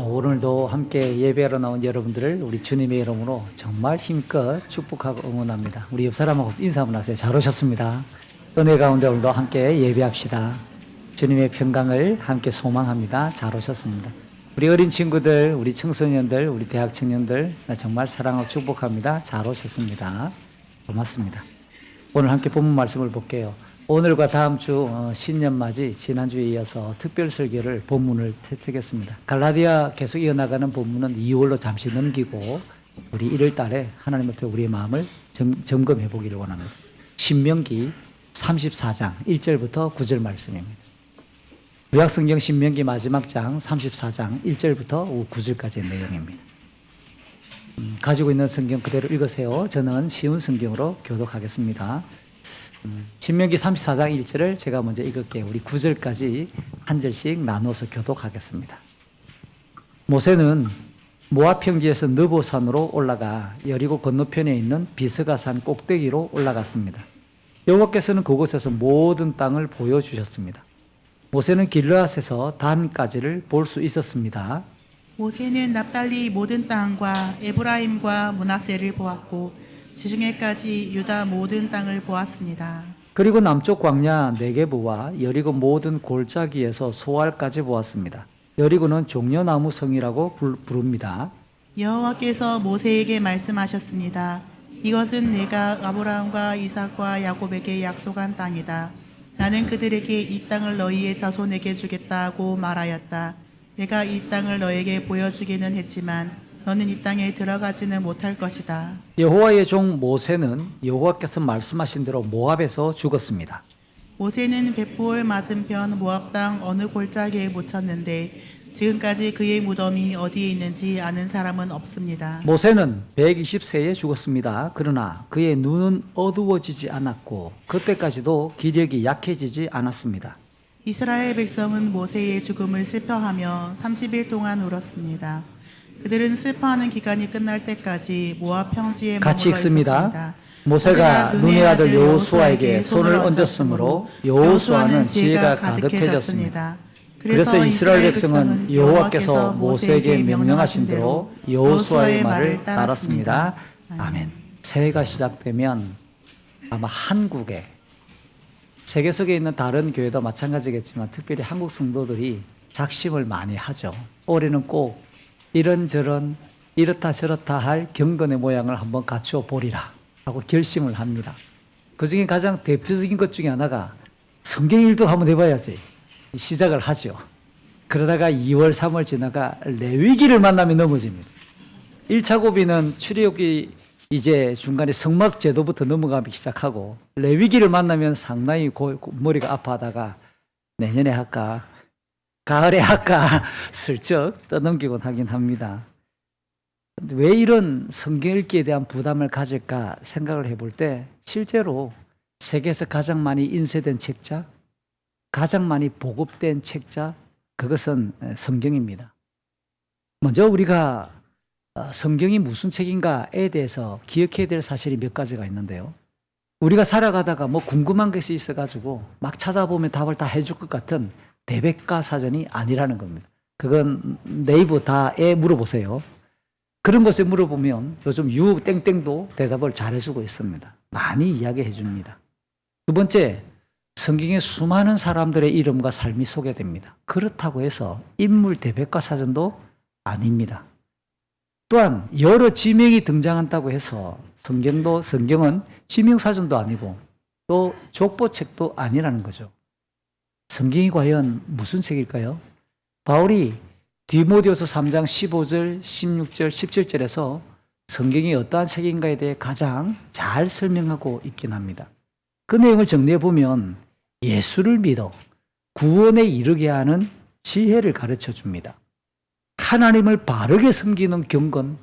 오늘도 함께 예배하러 나온 여러분들을 우리 주님의 이름으로 정말 힘껏 축복하고 응원합니다. 우리 옆 사람하고 인사 한번 하세요. 잘 오셨습니다. 은혜 가운데 오늘도 함께 예배합시다. 주님의 평강을 함께 소망합니다. 잘 오셨습니다. 우리 어린 친구들, 우리 청소년들, 우리 대학 청년들 정말 사랑하고 축복합니다. 잘 오셨습니다. 고맙습니다. 오늘 함께 본문 말씀을 볼게요. 오늘과 다음 주 신년맞이 지난주에 이어서 특별 설교를 본문을 택했습니다. 갈라디아 계속 이어나가는 본문은 2월로 잠시 넘기고 우리 1월 달에 하나님 앞에 우리의 마음을 점검해 보기를 원합니다. 신명기 34장 1절부터 9절 말씀입니다. 구약성경 신명기 마지막 장 34장 1절부터 9절까지의 내용입니다. 가지고 있는 성경 그대로 읽으세요. 저는 쉬운 성경으로 교독하겠습니다. 신명기 34장 1절을 제가 먼저 읽을게요. 우리 9절까지 한 절씩 나눠서 교독하겠습니다. 모세는 모압 평지에서 느보산으로 올라가 여리고 건너편에 있는 비스가산 꼭대기로 올라갔습니다. 여호와께서는 그곳에서 모든 땅을 보여주셨습니다. 모세는 길르앗에서 단까지를 볼 수 있었습니다. 모세는 납달리 모든 땅과 에브라임과 므낫세를 보았고 지중해까지 유다 모든 땅을 보았습니다. 그리고 남쪽 광야 네게부와 여리고 모든 골짜기에서 소알까지 보았습니다. 여리고는 종려나무 성이라고 부릅니다. 여호와께서 모세에게 말씀하셨습니다. 이것은 내가 아브라함과 이삭과 야곱에게 약속한 땅이다. 나는 그들에게 이 땅을 너희의 자손에게 주겠다고 말하였다. 내가 이 땅을 너에게 보여주기는 했지만 너는 이 땅에 들어가지는 못할 것이다. 여호와의 종 모세는 여호와께서 말씀하신 대로 모압에서 죽었습니다. 모세는 벳보을 맞은편 모압 땅 어느 골짜기에 묻혔는데 지금까지 그의 무덤이 어디에 있는지 아는 사람은 없습니다. 모세는 120세에 죽었습니다. 그러나 그의 눈은 어두워지지 않았고 그때까지도 기력이 약해지지 않았습니다. 이스라엘 백성은 모세의 죽음을 슬퍼하며 30일 동안 울었습니다. 그들은 슬퍼하는 기간이 끝날 때까지 모압 평지에 같이 머물러 읽습니다. 있었습니다. 모세가 눈의 아들 여호수아에게 손을 얹었으므로 여호수아는 지혜가 가득해졌습니다. 그래서 이스라엘 백성은 여호와께서 모세에게 명령하신 대로 여호수아의 말을 따랐습니다. 아멘. 새해가 시작되면 아마 한국에 세계 속에 있는 다른 교회도 마찬가지겠지만 특별히 한국 성도들이 작심을 많이 하죠. 올해는 꼭 이런저런 이렇다 저렇다 할 경건의 모양을 한번 갖추어 보리라 하고 결심을 합니다. 그중에 가장 대표적인 것 중에 하나가 성경 일독 한번 해봐야지 시작을 하죠. 그러다가 2월 3월 지나가 레위기를 만나면 넘어집니다. 1차 고비는 출애굽기 이제 중간에 성막 제도부터 넘어가기 시작하고 레위기를 만나면 상당히 머리가 아파하다가 내년에 할까 가을에 할까 슬쩍 떠넘기곤 하긴 합니다. 왜 이런 성경 읽기에 대한 부담을 가질까 생각을 해볼 때 실제로 세계에서 가장 많이 인쇄된 책자, 가장 많이 보급된 책자, 그것은 성경입니다. 먼저 우리가 성경이 무슨 책인가에 대해서 기억해야 될 사실이 몇 가지가 있는데요. 우리가 살아가다가 뭐 궁금한 것이 있어가지고 막 찾아보면 답을 다 해줄 것 같은 대백과 사전이 아니라는 겁니다. 그건 네이버 다에 물어보세요. 그런 것에 물어보면 요즘 유 땡땡도 대답을 잘해주고 있습니다. 많이 이야기해 줍니다. 두 번째, 성경에 수많은 사람들의 이름과 삶이 소개됩니다. 그렇다고 해서 인물 대백과 사전도 아닙니다. 또한 여러 지명이 등장한다고 해서 성경은 지명사전도 아니고 또 족보책도 아니라는 거죠. 성경이 과연 무슨 책일까요? 바울이 디모데후서 3장 15절, 16절, 17절에서 성경이 어떠한 책인가에 대해 가장 잘 설명하고 있긴 합니다. 그 내용을 정리해 보면 예수를 믿어 구원에 이르게 하는 지혜를 가르쳐 줍니다. 하나님을 바르게 섬기는 경건,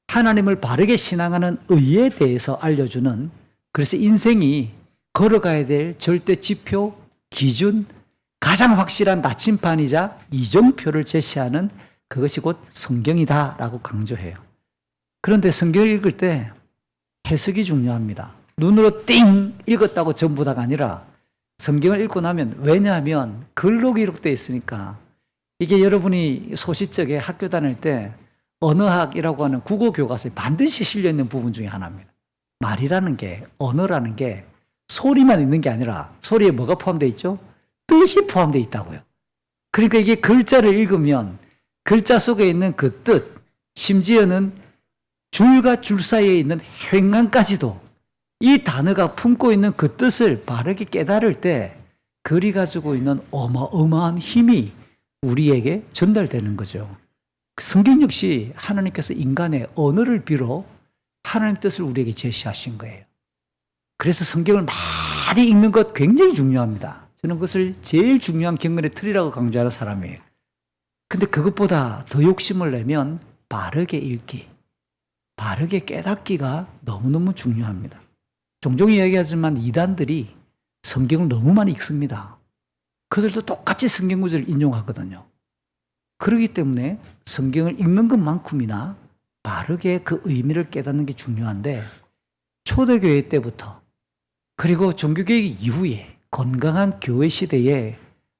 하나님을 바르게 신앙하는 의에 대해서 알려주는, 그래서 인생이 걸어가야 될 절대 지표, 기준, 가장 확실한 나침판이자 이정표를 제시하는 그것이 곧 성경이다라고 강조해요. 그런데 성경을 읽을 때 해석이 중요합니다. 눈으로 띵 읽었다고 전부 다가 아니라 성경을 읽고 나면, 왜냐하면 글로 기록되어 있으니까 이게 여러분이 소시적에 학교 다닐 때 언어학이라고 하는 국어 교과서에 반드시 실려있는 부분 중에 하나입니다. 말이라는 게, 언어라는 게 소리만 있는 게 아니라 소리에 뭐가 포함되어 있죠? 뜻이 포함되어 있다고요. 그러니까 이게 글자를 읽으면 글자 속에 있는 그 뜻, 심지어는 줄과 줄 사이에 있는 횡간까지도 이 단어가 품고 있는 그 뜻을 바르게 깨달을 때 글이 가지고 있는 어마어마한 힘이 우리에게 전달되는 거죠. 성경 역시 하나님께서 인간의 언어를 빌어 하나님 뜻을 우리에게 제시하신 거예요. 그래서 성경을 많이 읽는 것 굉장히 중요합니다. 저는 그것을 제일 중요한 경건의 틀이라고 강조하는 사람이에요. 근데 그것보다 더 욕심을 내면 바르게 읽기, 바르게 깨닫기가 너무너무 중요합니다. 종종 이야기하지만 이단들이 성경을 너무 많이 읽습니다. 그들도 똑같이 성경 구절을 인용하거든요. 그렇기 때문에 성경을 읽는 것만큼이나 바르게 그 의미를 깨닫는 게 중요한데 초대교회 때부터 그리고 종교개혁 이후에 건강한 교회 시대에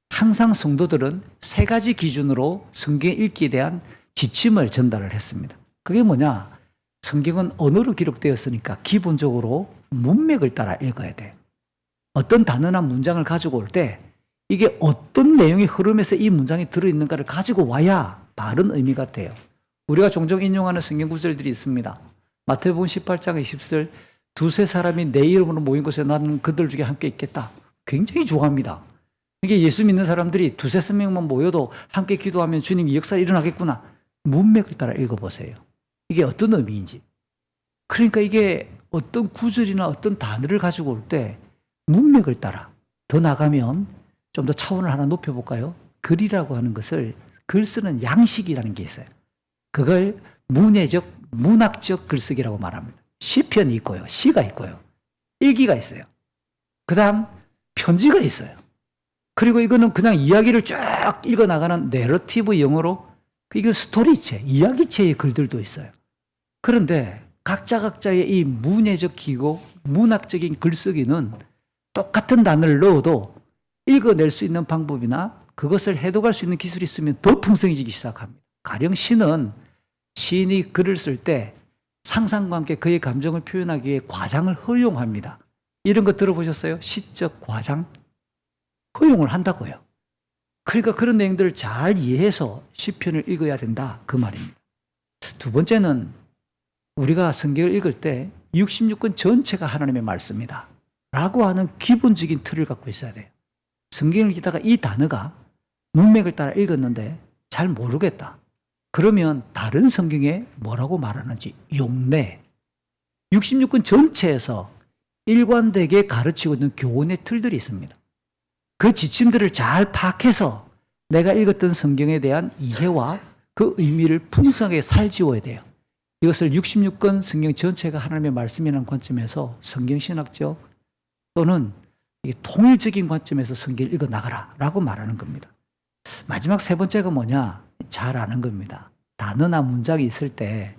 항상 성도들은 세 가지 기준으로 성경 읽기에 대한 지침을 전달을 했습니다. 그게 뭐냐? 성경은 언어로 기록되었으니까 기본적으로 문맥을 따라 읽어야 돼요. 어떤 단어나 문장을 가지고 올 때 이게 어떤 내용의 흐름에서 이 문장이 들어있는가를 가지고 와야 바른 의미가 돼요. 우리가 종종 인용하는 성경 구절들이 있습니다. 마태복음 18장 20절 두세 사람이 내 이름으로 모인 곳에 나는 그들 중에 함께 있겠다. 굉장히 좋아합니다. 이게 예수 믿는 사람들이 두세 명만 모여도 함께 기도하면 주님이 역사가 일어나겠구나. 문맥을 따라 읽어보세요. 이게 어떤 의미인지. 그러니까 이게 어떤 구절이나 어떤 단어를 가지고 올 때 문맥을 따라 더 나가면 좀 더 차원을 하나 높여볼까요? 글이라고 하는 것을 글 쓰는 양식이라는 게 있어요. 그걸 문해적, 문학적 글쓰기라고 말합니다. 시편이 있고요. 시가 있고요. 일기가 있어요. 그 다음 편지가 있어요. 그리고 이거는 그냥 이야기를 쫙 읽어나가는 내러티브 영어로 이건 스토리체, 이야기체의 글들도 있어요. 그런데 각자의 이 문해적 기고 문학적인 글쓰기는 똑같은 단어를 넣어도 읽어낼 수 있는 방법이나 그것을 해독할 수 있는 기술이 있으면 더 풍성해지기 시작합니다. 가령 시는 시인이 글을 쓸 때 상상과 함께 그의 감정을 표현하기 위해 과장을 허용합니다. 이런 거 들어보셨어요? 시적 과장? 허용을 한다고요. 그러니까 그런 내용들을 잘 이해해서 시편을 읽어야 된다. 그 말입니다. 두 번째는 우리가 성경을 읽을 때 66권 전체가 하나님의 말씀이다 라고 하는 기본적인 틀을 갖고 있어야 돼요. 성경을 읽다가 이 단어가 문맥을 따라 읽었는데 잘 모르겠다. 그러면 다른 성경에 뭐라고 말하는지 용례 66권 전체에서 일관되게 가르치고 있는 교훈의 틀들이 있습니다. 그 지침들을 잘 파악해서 내가 읽었던 성경에 대한 이해와 그 의미를 풍성하게 살지워야 돼요. 이것을 66권 성경 전체가 하나님의 말씀이라는 관점에서 성경신학적 또는 통일적인 관점에서 성경을 읽어나가라 라고 말하는 겁니다. 마지막 세 번째가 뭐냐? 잘 아는 겁니다. 단어나 문장이 있을 때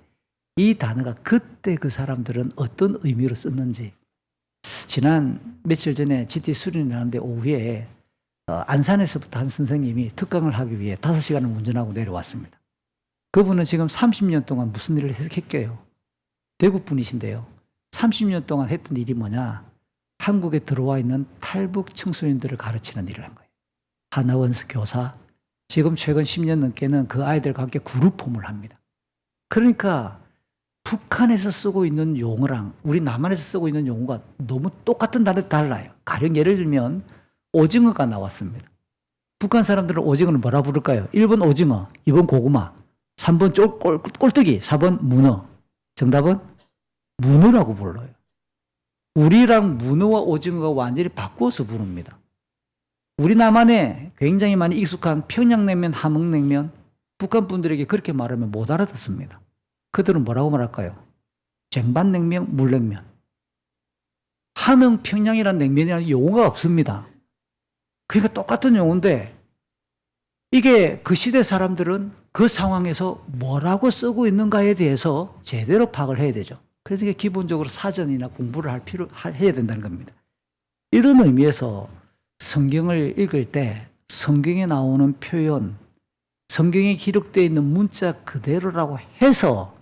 이 단어가 그때 그 사람들은 어떤 의미로 썼는지. 지난 며칠 전에 GT 수련을 하는데 오후에 안산에서부터 한 선생님이 특강을 하기 위해 5시간을 운전하고 내려왔습니다. 그분은 지금 30년 동안 무슨 일을 했게요? 대구 분이신데요. 30년 동안 했던 일이 뭐냐? 한국에 들어와 있는 탈북 청소년들을 가르치는 일을 한 거예요. 하나원 교사, 지금 최근 10년 넘게는 그 아이들과 함께 그룹홈을 합니다. 그러니까 북한에서 쓰고 있는 용어랑 우리 남한에서 쓰고 있는 용어가 너무 똑같은 단어도 달라요. 가령 예를 들면 오징어가 나왔습니다. 북한 사람들은 오징어를 뭐라 부를까요? 1번 오징어, 2번 고구마, 3번 꼴뚜기, 4번 문어. 정답은 문어라고 불러요. 우리랑 문어와 오징어가 완전히 바꾸어서 부릅니다. 우리 남한에 굉장히 많이 익숙한 평양냉면, 함흥냉면, 북한 분들에게 그렇게 말하면 못 알아듣습니다. 그들은 뭐라고 말할까요? 쟁반냉면, 물냉면. 함흥, 평양이라는 냉면이라는 용어가 없습니다. 그러니까 똑같은 용어인데 이게 그 시대 사람들은 그 상황에서 뭐라고 쓰고 있는가에 대해서 제대로 파악을 해야 되죠. 그래서 이게 기본적으로 사전이나 공부를 해야 된다는 겁니다. 이런 의미에서 성경을 읽을 때 성경에 나오는 표현, 성경에 기록되어 있는 문자 그대로라고 해서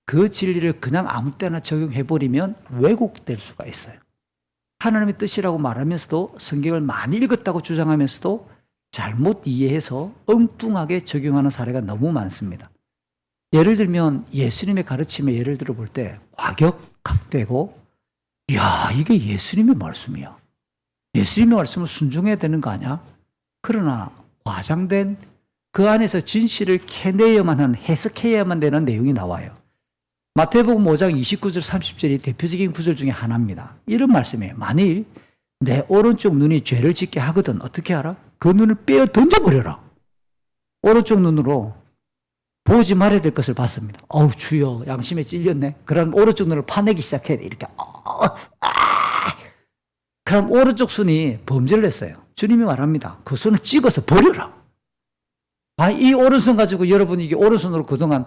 그 진리를 그냥 아무 때나 적용해버리면 왜곡될 수가 있어요. 하나님의 뜻이라고 말하면서도 성경을 많이 읽었다고 주장하면서도 잘못 이해해서 엉뚱하게 적용하는 사례가 너무 많습니다. 예를 들면 예수님의 가르침에 예를 들어 볼 때 과격각되고 야 이게 예수님의 말씀이야. 예수님의 말씀을 순종해야 되는 거 아니야? 그러나 과장된 그 안에서 진실을 캐내야만 하는 해석해야만 되는 내용이 나와요. 마태복음 5장 29절 30절이 대표적인 구절 중에 하나입니다. 이런 말씀이에요. 만일 내 오른쪽 눈이 죄를 짓게 하거든 어떻게 알아? 그 눈을 빼어 던져버려라. 오른쪽 눈으로 보지 말아야 될 것을 봤습니다. 어우 주여 양심에 찔렸네. 그럼 오른쪽 눈을 파내기 시작해. 이렇게 그럼 오른쪽 손이 범죄를 했어요. 주님이 말합니다. 그 손을 찍어서 버려라. 이 오른손 가지고 여러분 이게 오른손으로 그동안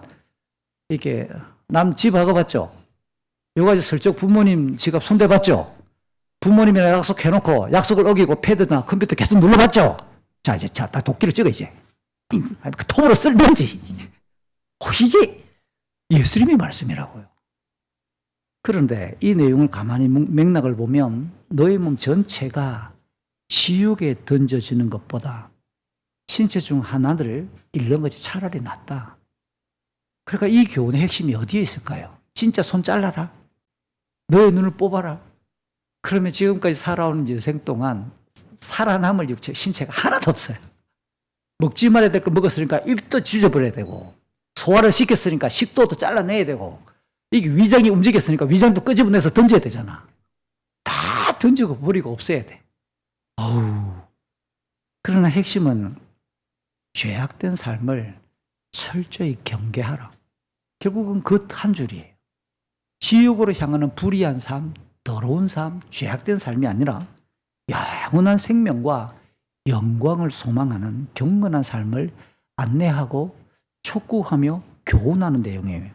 이렇게 남 집 박아봤죠? 요 가지고 슬쩍 부모님 지갑 손대봤죠? 부모님이랑 약속해놓고 약속을 어기고 패드나 컴퓨터 계속 눌러봤죠? 자, 이제 다 도끼를 찍어, 이제. 그 통으로 쓸든지. 이게 예수님의 말씀이라고요. 그런데 이 내용을 가만히 맥락을 보면 너의 몸 전체가 지옥에 던져지는 것보다 신체 중 하나를 잃는 것이 차라리 낫다. 그러니까 이 교훈의 핵심이 어디에 있을까요? 진짜 손 잘라라. 너의 눈을 뽑아라. 그러면 지금까지 살아오는 여생 동안 살아남을 육체, 신체가 하나도 없어요. 먹지 말아야 될 거 먹었으니까 입도 찢어버려야 되고 소화를 시켰으니까 식도도 잘라내야 되고 이게 위장이 움직였으니까 위장도 끄집어내서 던져야 되잖아. 다 던지고 버리고 없애야 돼. 그러나 핵심은 죄악된 삶을 철저히 경계하라. 결국은 그 한 줄이에요. 지옥으로 향하는 불의한 삶, 더러운 삶, 죄악된 삶이 아니라 영원한 생명과 영광을 소망하는 경건한 삶을 안내하고 촉구하며 교훈하는 내용이에요.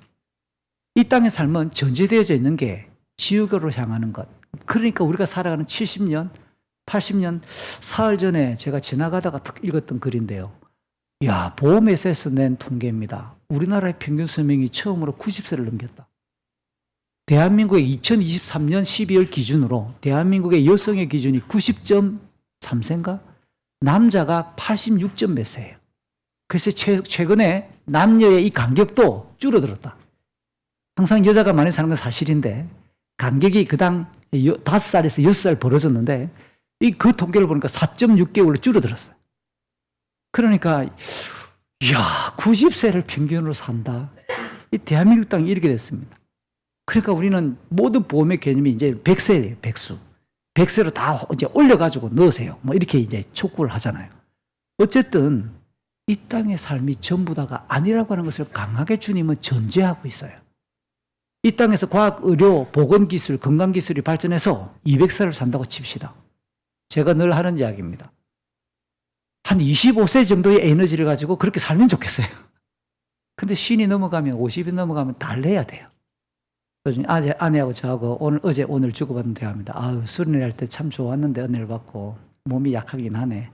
이 땅의 삶은 전제되어져 있는 게 지옥으로 향하는 것. 그러니까 우리가 살아가는 70년, 80년, 사흘 전에 제가 지나가다가 읽었던 글인데요. 보험회사에서 낸 통계입니다. 우리나라의 평균 수명이 처음으로 90세를 넘겼다. 대한민국의 2023년 12월 기준으로 대한민국의 여성의 기준이 90.3세인가? 남자가 86점 몇 세예요. 그래서 최근에 남녀의 이 간격도 줄어들었다. 항상 여자가 많이 사는 건 사실인데 간격이 그당 5살에서 6살 벌어졌는데 그 통계를 보니까 4.6개월로 줄어들었어요. 그러니까 90세를 평균으로 산다. 이 대한민국 땅이 이렇게 됐습니다. 그러니까 우리는 모든 보험의 개념이 이제 100세예요, 백수. 100세로 다 이제 올려가지고 넣으세요. 이렇게 이제 촉구를 하잖아요. 어쨌든 이 땅의 삶이 전부 다가 아니라고 하는 것을 강하게 주님은 전제하고 있어요. 이 땅에서 과학, 의료, 보건기술, 건강기술이 발전해서 200세를 산다고 칩시다. 제가 늘 하는 이야기입니다. 한 25세 정도의 에너지를 가지고 그렇게 살면 좋겠어요. 근데 50이 넘어가면 50이 넘어가면 달래야 돼요. 요즘 아내하고 저하고 오늘 주고받은 대화입니다. 수련회 할 때 참 좋았는데 은혜를 받고 몸이 약하긴 하네.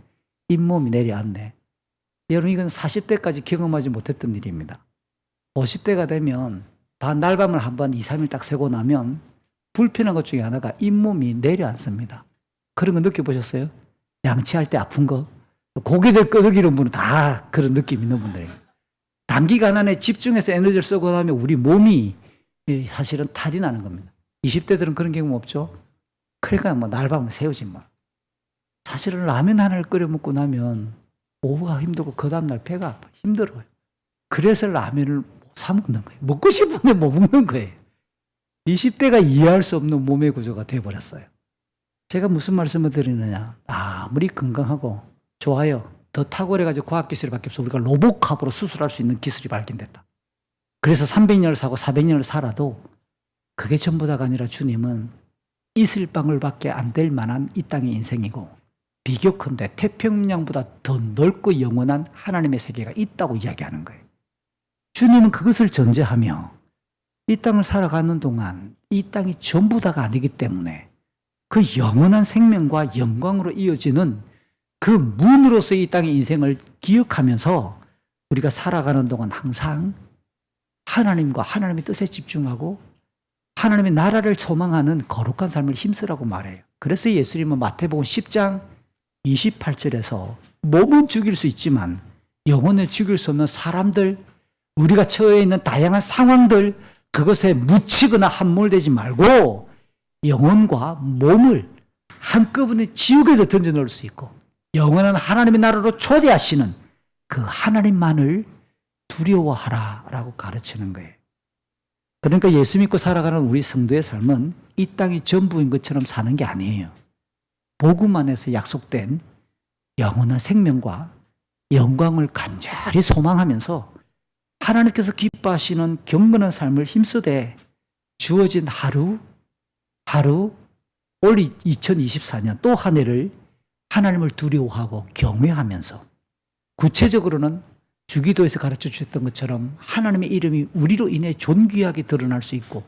잇몸이 내려앉네. 여러분 이건 40대까지 경험하지 못했던 일입니다. 50대가 되면 날밤을 한번 2, 3일 딱 새고 나면 불편한 것 중에 하나가 잇몸이 내려앉습니다. 그런 거 느껴보셨어요? 양치할 때 아픈 거? 고개들 끄덕이는 분은 다 그런 느낌 있는 분들이에요. 단기간 안에 집중해서 에너지를 쓰고 나면 우리 몸이 사실은 탈이 나는 겁니다. 20대들은 그런 경험 없죠? 그러니까 날밤을 새우지 마. 사실은 라면 하나를 끓여 먹고 나면 오후가 힘들고 그 다음날 배가 아파. 힘들어요. 그래서 라면을 못 사 먹는 거예요. 먹고 싶은데 못 먹는 거예요. 20대가 이해할 수 없는 몸의 구조가 돼버렸어요. 제가 무슨 말씀을 드리느냐. 아무리 건강하고 좋아요. 더 탁월해가지고 과학기술이 바뀌어서 우리가 로봇캅으로 수술할 수 있는 기술이 발견됐다. 그래서 300년을 사고 400년을 살아도 그게 전부 다가 아니라 주님은 이슬 방울밖에 안 될 만한 이 땅의 인생이고 비교컨대 태평양보다 더 넓고 영원한 하나님의 세계가 있다고 이야기하는 거예요. 주님은 그것을 전제하며 이 땅을 살아가는 동안 이 땅이 전부 다가 아니기 때문에 그 영원한 생명과 영광으로 이어지는 그 문으로서 이 땅의 인생을 기억하면서 우리가 살아가는 동안 항상 하나님과 하나님의 뜻에 집중하고 하나님의 나라를 소망하는 거룩한 삶을 힘쓰라고 말해요. 그래서 예수님은 마태복음 10장 28절에서 몸은 죽일 수 있지만 영혼을 죽일 수 없는 사람들, 우리가 처해 있는 다양한 상황들, 그것에 묻히거나 함몰되지 말고 영혼과 몸을 한꺼번에 지옥에도 던져 넣을 수 있고 영원한 하나님의 나라로 초대하시는 그 하나님만을 두려워하라 라고 가르치는 거예요. 그러니까 예수 믿고 살아가는 우리 성도의 삶은 이 땅이 전부인 것처럼 사는 게 아니에요. 복음 안에서 약속된 영원한 생명과 영광을 간절히 소망하면서 하나님께서 기뻐하시는 경건한 삶을 힘쓰되 주어진 하루 올 2024년 또 한 해를 하나님을 두려워하고 경외하면서 구체적으로는 주기도에서 가르쳐 주셨던 것처럼 하나님의 이름이 우리로 인해 존귀하게 드러날 수 있고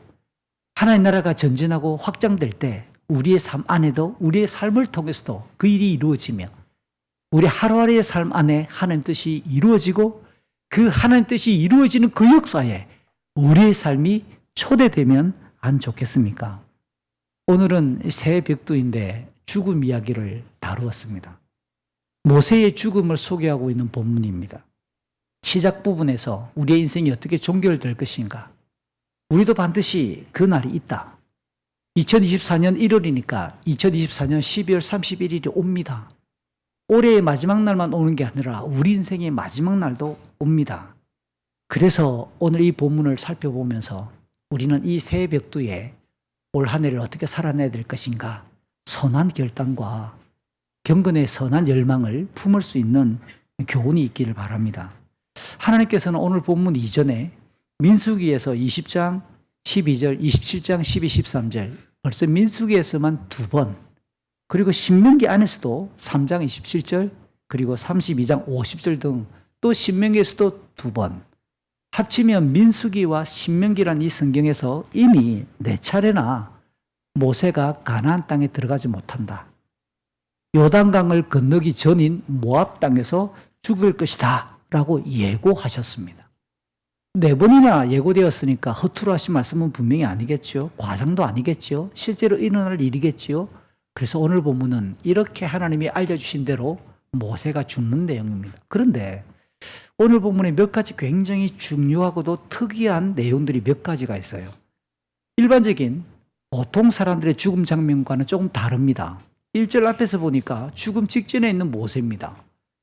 하나님 나라가 전진하고 확장될 때 우리의 삶 안에도 우리의 삶을 통해서도 그 일이 이루어지며 우리 하루하루의 삶 안에 하나님 뜻이 이루어지고 그 하나님 뜻이 이루어지는 그 역사에 우리의 삶이 초대되면 안 좋겠습니까? 오늘은 새 벽두인데 죽음 이야기를 다루었습니다. 모세의 죽음을 소개하고 있는 본문입니다. 시작 부분에서 우리의 인생이 어떻게 종결될 것인가? 우리도 반드시 그 날이 있다. 2024년 1월이니까 2024년 12월 31일이 옵니다. 올해의 마지막 날만 오는 게 아니라 우리 인생의 마지막 날도 옵니다. 그래서 오늘 이 본문을 살펴보면서 우리는 이 새 벽두에 올 한 해를 어떻게 살아내야 될 것인가? 선한 결단과 경건의 선한 열망을 품을 수 있는 교훈이 있기를 바랍니다. 하나님께서는 오늘 본문 이전에 민수기에서 20장 12절, 27장 12, 13절 벌써 민수기에서만 2번 그리고 신명기 안에서도 3장 27절 그리고 32장 50절 등 또 신명기에서도 2번 합치면 민수기와 신명기란 이 성경에서 이미 4차례나 모세가 가나안 땅에 들어가지 못한다. 요단강을 건너기 전인 모압 땅에서 죽을 것이다 라고 예고하셨습니다. 4번이나 예고되었으니까 허투루 하신 말씀은 분명히 아니겠죠. 과장도 아니겠죠. 실제로 일어날 일이겠죠. 그래서 오늘 본문은 이렇게 하나님이 알려주신 대로 모세가 죽는 내용입니다. 그런데 오늘 본문에 몇 가지 굉장히 중요하고도 특이한 내용들이 몇 가지가 있어요. 일반적인 보통 사람들의 죽음 장면과는 조금 다릅니다. 1절 앞에서 보니까 죽음 직전에 있는 모세입니다.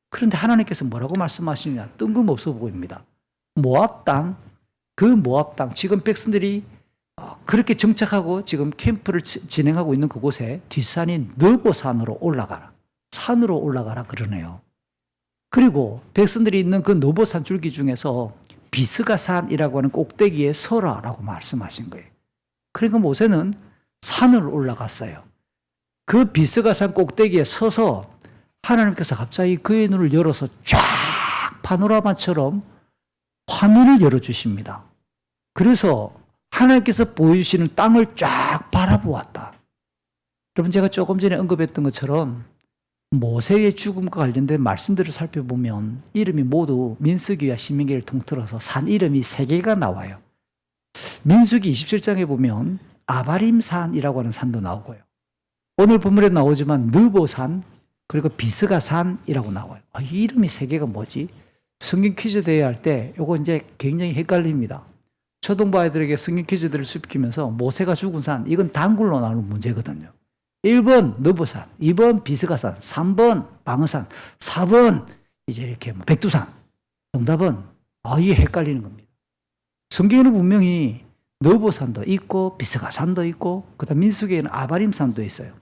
그런데 하나님께서 뭐라고 말씀하시느냐 뜬금없어 보입니다. 모압 땅, 그 모압 땅 지금 백성들이 그렇게 정착하고 지금 캠프를 진행하고 있는 그곳에 뒷산인 느보산으로 올라가라. 산으로 올라가라 그러네요. 그리고 백성들이 있는 그 느보산 줄기 중에서 비스가산이라고 하는 꼭대기에 서라라고 말씀하신 거예요. 그러니까 모세는 산을 올라갔어요. 그 비스가산 꼭대기에 서서 하나님께서 갑자기 그의 눈을 열어서 쫙 파노라마처럼 화면을 열어주십니다. 그래서 하나님께서 보여주시는 땅을 쫙 바라보았다. 여러분 제가 조금 전에 언급했던 것처럼 모세의 죽음과 관련된 말씀들을 살펴보면 이름이 모두 민수기와 신명기를 통틀어서 산 이름이 3개가 나와요. 민수기 27장에 보면 아바림산이라고 하는 산도 나오고요. 오늘 본문에 나오지만 느보산 그리고 비스가산이라고 나와요. 이 이름이 3개가 뭐지? 성경 퀴즈 대회 할 때 이거 이제 굉장히 헷갈립니다. 초등부 아이들에게 성경 퀴즈들을 수업시키면서 모세가 죽은 산 이건 단글로 나오는 문제거든요. 1번 느보산, 2번 비스가산, 3번 방어산, 4번 이제 이렇게 백두산. 정답은 이게 헷갈리는 겁니다. 성경에는 분명히 느보산도 있고 비스가산도 있고 그다음 민수기에는 아바림산도 있어요.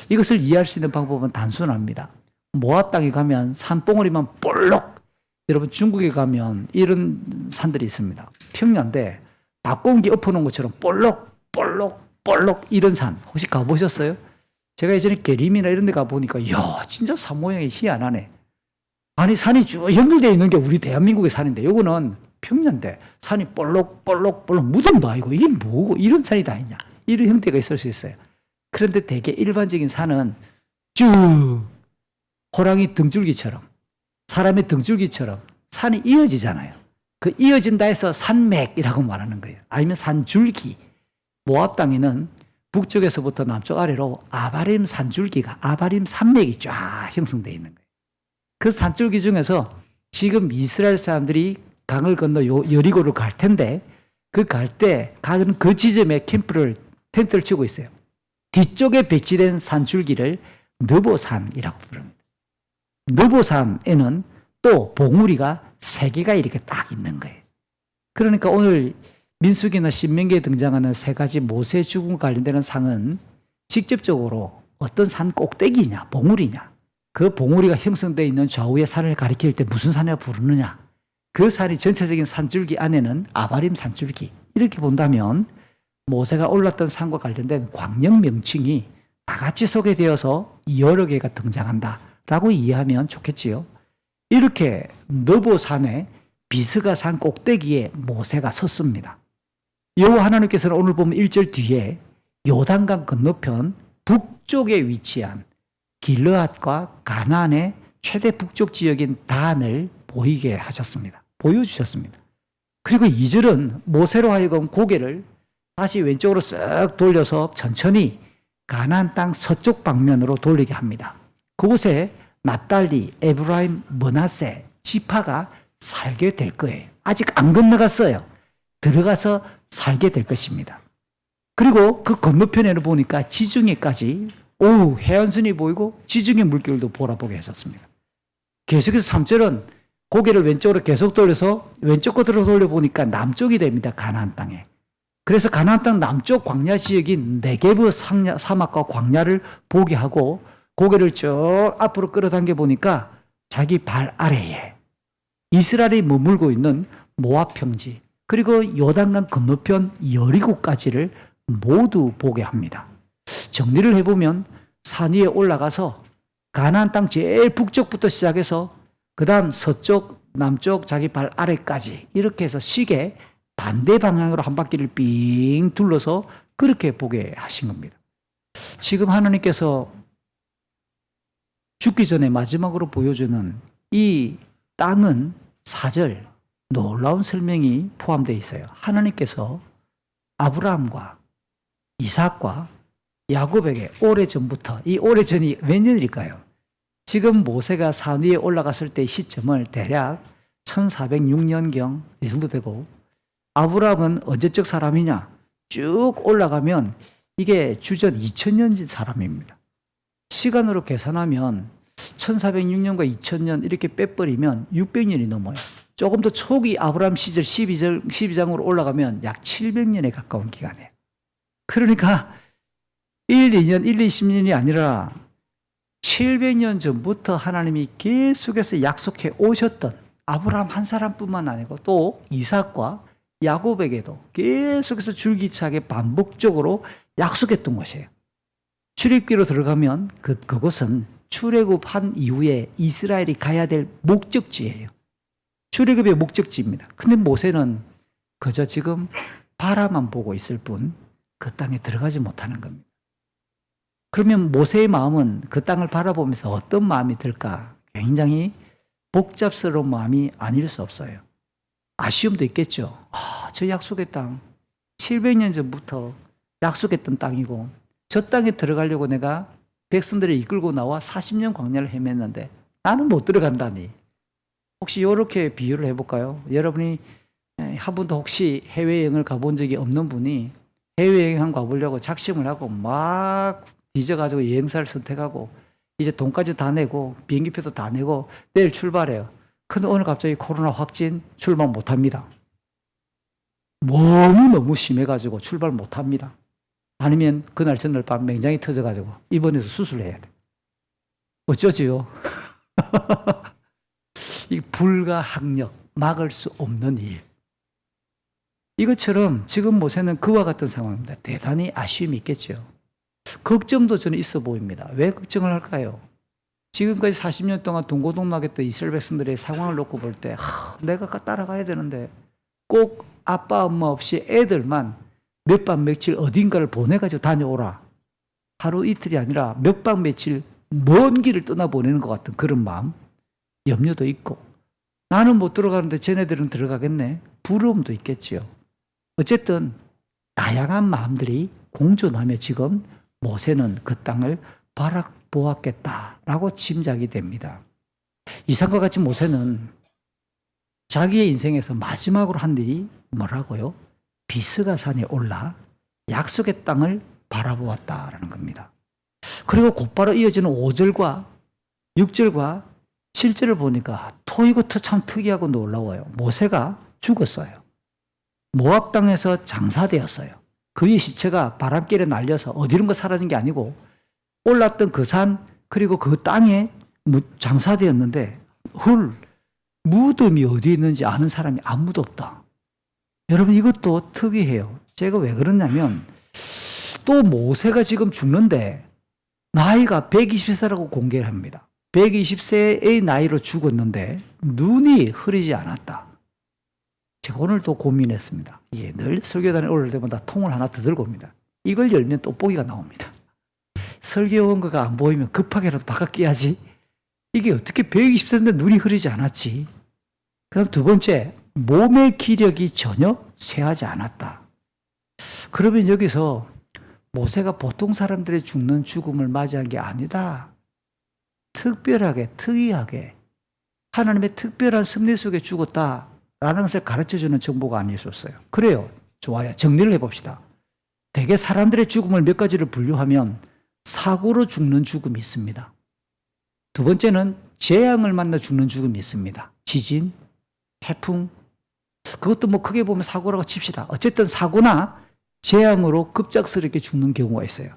이것을 이해할 수 있는 방법은 단순합니다. 모압 땅에 가면 산봉우리만 볼록 여러분 중국에 가면 이런 산들이 있습니다. 평야인데 닭공기 엎어놓은 것처럼 볼록 이런 산 혹시 가보셨어요? 제가 예전에 계림이나 이런 데 가보니까 이야 진짜 산 모양이 희한하네. 아니 산이 쭉 연결되어 있는 게 우리 대한민국의 산인데 요거는 평야인데 산이 볼록 무덤도 아니고 이게 뭐고 이런 산이 다 있냐 이런 형태가 있을 수 있어요. 그런데 되게 일반적인 산은 쭉 호랑이 등줄기처럼 사람의 등줄기처럼 산이 이어지잖아요. 그 이어진다 해서 산맥이라고 말하는 거예요. 아니면 산줄기. 모압 땅에는 북쪽에서부터 남쪽 아래로 아바림 산줄기가, 아바림 산맥이 쫙 형성되어 있는 거예요. 그 산줄기 중에서 지금 이스라엘 사람들이 강을 건너 여리고를 갈 텐데, 그 갈 때 가는 그 지점에 텐트를 치고 있어요. 뒤쪽에 배치된 산줄기를 느보산이라고 부릅니다. 느보산에는 또 봉우리가 3개가 이렇게 딱 있는 거예요. 그러니까 오늘 민수기나 신명기에 등장하는 3가지 모세 죽음과 관련되는 상은 직접적으로 어떤 산 꼭대기냐, 봉우리냐, 그 봉우리가 형성되어 있는 좌우의 산을 가리킬 때 무슨 산이라고 부르느냐, 그 산이 전체적인 산줄기 안에는 아바림 산줄기, 이렇게 본다면 모세가 올랐던 산과 관련된 광역 명칭이 다 같이 소개되어서 여러 개가 등장한다라고 이해하면 좋겠지요. 이렇게 느보산의 비스가 산 꼭대기에 모세가 섰습니다. 여호와 하나님께서는 오늘 보면 1절 뒤에 요단강 건너편 북쪽에 위치한 길르앗과 가나안의 최대 북쪽 지역인 단을 보이게 하셨습니다. 보여주셨습니다. 그리고 2절은 모세로 하여금 고개를 다시 왼쪽으로 쓱 돌려서 천천히 가나안 땅 서쪽 방면으로 돌리게 합니다. 그곳에 납달리, 에브라임, 므낫세 지파가 살게 될 거예요. 아직 안 건너갔어요. 들어가서 살게 될 것입니다. 그리고 그 건너편에는 보니까 지중해까지 해안선이 보이고 지중해 물결도 보라보게 하셨습니다. 계속해서 3절은 고개를 왼쪽으로 계속 돌려서 왼쪽 끝으로 돌려보니까 남쪽이 됩니다. 가나안 땅에. 그래서 가나안 땅 남쪽 광야 지역인 네게브 사막과 광야를 보게 하고 고개를 쭉 앞으로 끌어당겨 보니까 자기 발 아래에 이스라엘이 머물고 있는 모압 평지, 그리고 요단강 건너편 여리고까지를 모두 보게 합니다. 정리를 해보면 산 위에 올라가서 가나안 땅 제일 북쪽부터 시작해서 그 다음 서쪽, 남쪽, 자기 발 아래까지 이렇게 해서 시계 반대 방향으로 한 바퀴를 삥 둘러서 그렇게 보게 하신 겁니다. 지금 하나님께서 죽기 전에 마지막으로 보여주는 이 땅은 4절 놀라운 설명이 포함되어 있어요. 하나님께서 아브라함과 이삭과 야곱에게 오래전부터, 이 오래전이 몇 년일까요? 지금 모세가 산 위에 올라갔을 때의 시점을 대략 1406년경 이 정도 되고, 아브라함은 언제적 사람이냐? 쭉 올라가면 이게 주전 2000년 사람입니다. 시간으로 계산하면 1406년과 2000년 이렇게 빼버리면 600년이 넘어요. 조금 더 초기 아브라함 시절 12장으로 올라가면 약 700년에 가까운 기간이에요. 그러니까 1, 2년, 1, 20년이 아니라 700년 전부터 하나님이 계속해서 약속해 오셨던 아브라함 한 사람뿐만 아니고 또 이삭과 야곱에게도 계속해서 줄기차게 반복적으로 약속했던 것이에요. 출애굽기로 들어가면 그곳은 출애굽한 이후에 이스라엘이 가야 될 목적지예요. 출애굽의 목적지입니다. 근데 모세는 그저 지금 바라만 보고 있을 뿐 그 땅에 들어가지 못하는 겁니다. 그러면 모세의 마음은 그 땅을 바라보면서 어떤 마음이 들까? 굉장히 복잡스러운 마음이 아닐 수 없어요. 아쉬움도 있겠죠. 저 약속의 땅, 700년 전부터 약속했던 땅이고 저 땅에 들어가려고 내가 백성들을 이끌고 나와 40년 광야를 헤맸는데 나는 못 들어간다니. 혹시 이렇게 비유를 해볼까요? 여러분이 한 번도 혹시 해외여행을 가본 적이 없는 분이 해외여행 한번 가보려고 작심을 하고 막 뒤져가지고 여행사를 선택하고 이제 돈까지 다 내고 비행기표도 다 내고 내일 출발해요. 근데 오늘 갑자기 코로나 확진 출발 못합니다. 몸이 너무 심해가지고 출발 못합니다. 아니면 그날 전날 밤 맹장이 터져가지고 입원해서 수술을 해야 돼. 어쩌지요? 이 불가항력, 막을 수 없는 일. 이것처럼 지금 모세는 그와 같은 상황입니다. 대단히 아쉬움이 있겠죠. 걱정도 저는 있어 보입니다. 왜 걱정을 할까요? 지금까지 40년 동안 동고동락했던 이스라엘 백성들의 상황을 놓고 볼 때 내가 따라가야 되는데 꼭 아빠 엄마 없이 애들만 몇 밤 며칠 어딘가를 보내가지고 다녀오라. 하루 이틀이 아니라 몇 밤 며칠 먼 길을 떠나보내는 것 같은 그런 마음, 염려도 있고 나는 못 들어가는데 쟤네들은 들어가겠네. 부러움도 있겠지요. 어쨌든 다양한 마음들이 공존하며 지금 모세는 그 땅을 바라보았겠다라고 짐작이 됩니다. 이삭과 같이 모세는 자기의 인생에서 마지막으로 한 일이 뭐라고요? 비스가 산에 올라 약속의 땅을 바라보았다라는 겁니다. 그리고 곧바로 이어지는 5절과 6절과 7절을 보니까 이것도 참 특이하고 놀라워요. 모세가 죽었어요. 모압 땅에서 장사되었어요. 그의 시체가 바람길에 날려서 어디론가 사라진 게 아니고 올랐던 그 산 그리고 그 땅에 장사되었는데 무덤이 어디에 있는지 아는 사람이 아무도 없다. 여러분 이것도 특이해요. 제가 왜 그러냐면 또 모세가 지금 죽는데 나이가 120세라고 공개를 합니다. 120세의 나이로 죽었는데 눈이 흐리지 않았다. 제가 오늘 또 고민했습니다. 예, 늘 설교단에 올릴 때마다 통을 하나 더 들고 옵니다. 이걸 열면 떡볶이가 나옵니다. 설교 원고가 안 보이면 급하게라도 바깥 끼야지. 이게 어떻게 120세인데 눈이 흐리지 않았지? 그다음 두 번째, 몸의 기력이 전혀 쇠하지 않았다. 그러면 여기서 모세가 보통 사람들이 죽는 죽음을 맞이한 게 아니다. 특별하게, 특이하게 하나님의 특별한 섭리 속에 죽었다라는 것을 가르쳐주는 정보가 아니었어요. 그래요. 좋아요. 정리를 해봅시다. 대개 사람들의 죽음을 몇 가지를 분류하면 사고로 죽는 죽음이 있습니다. 두 번째는 재앙을 만나 죽는 죽음이 있습니다. 지진, 태풍, 그것도 뭐 크게 보면 사고라고 칩시다. 어쨌든 사고나 재앙으로 급작스럽게 죽는 경우가 있어요.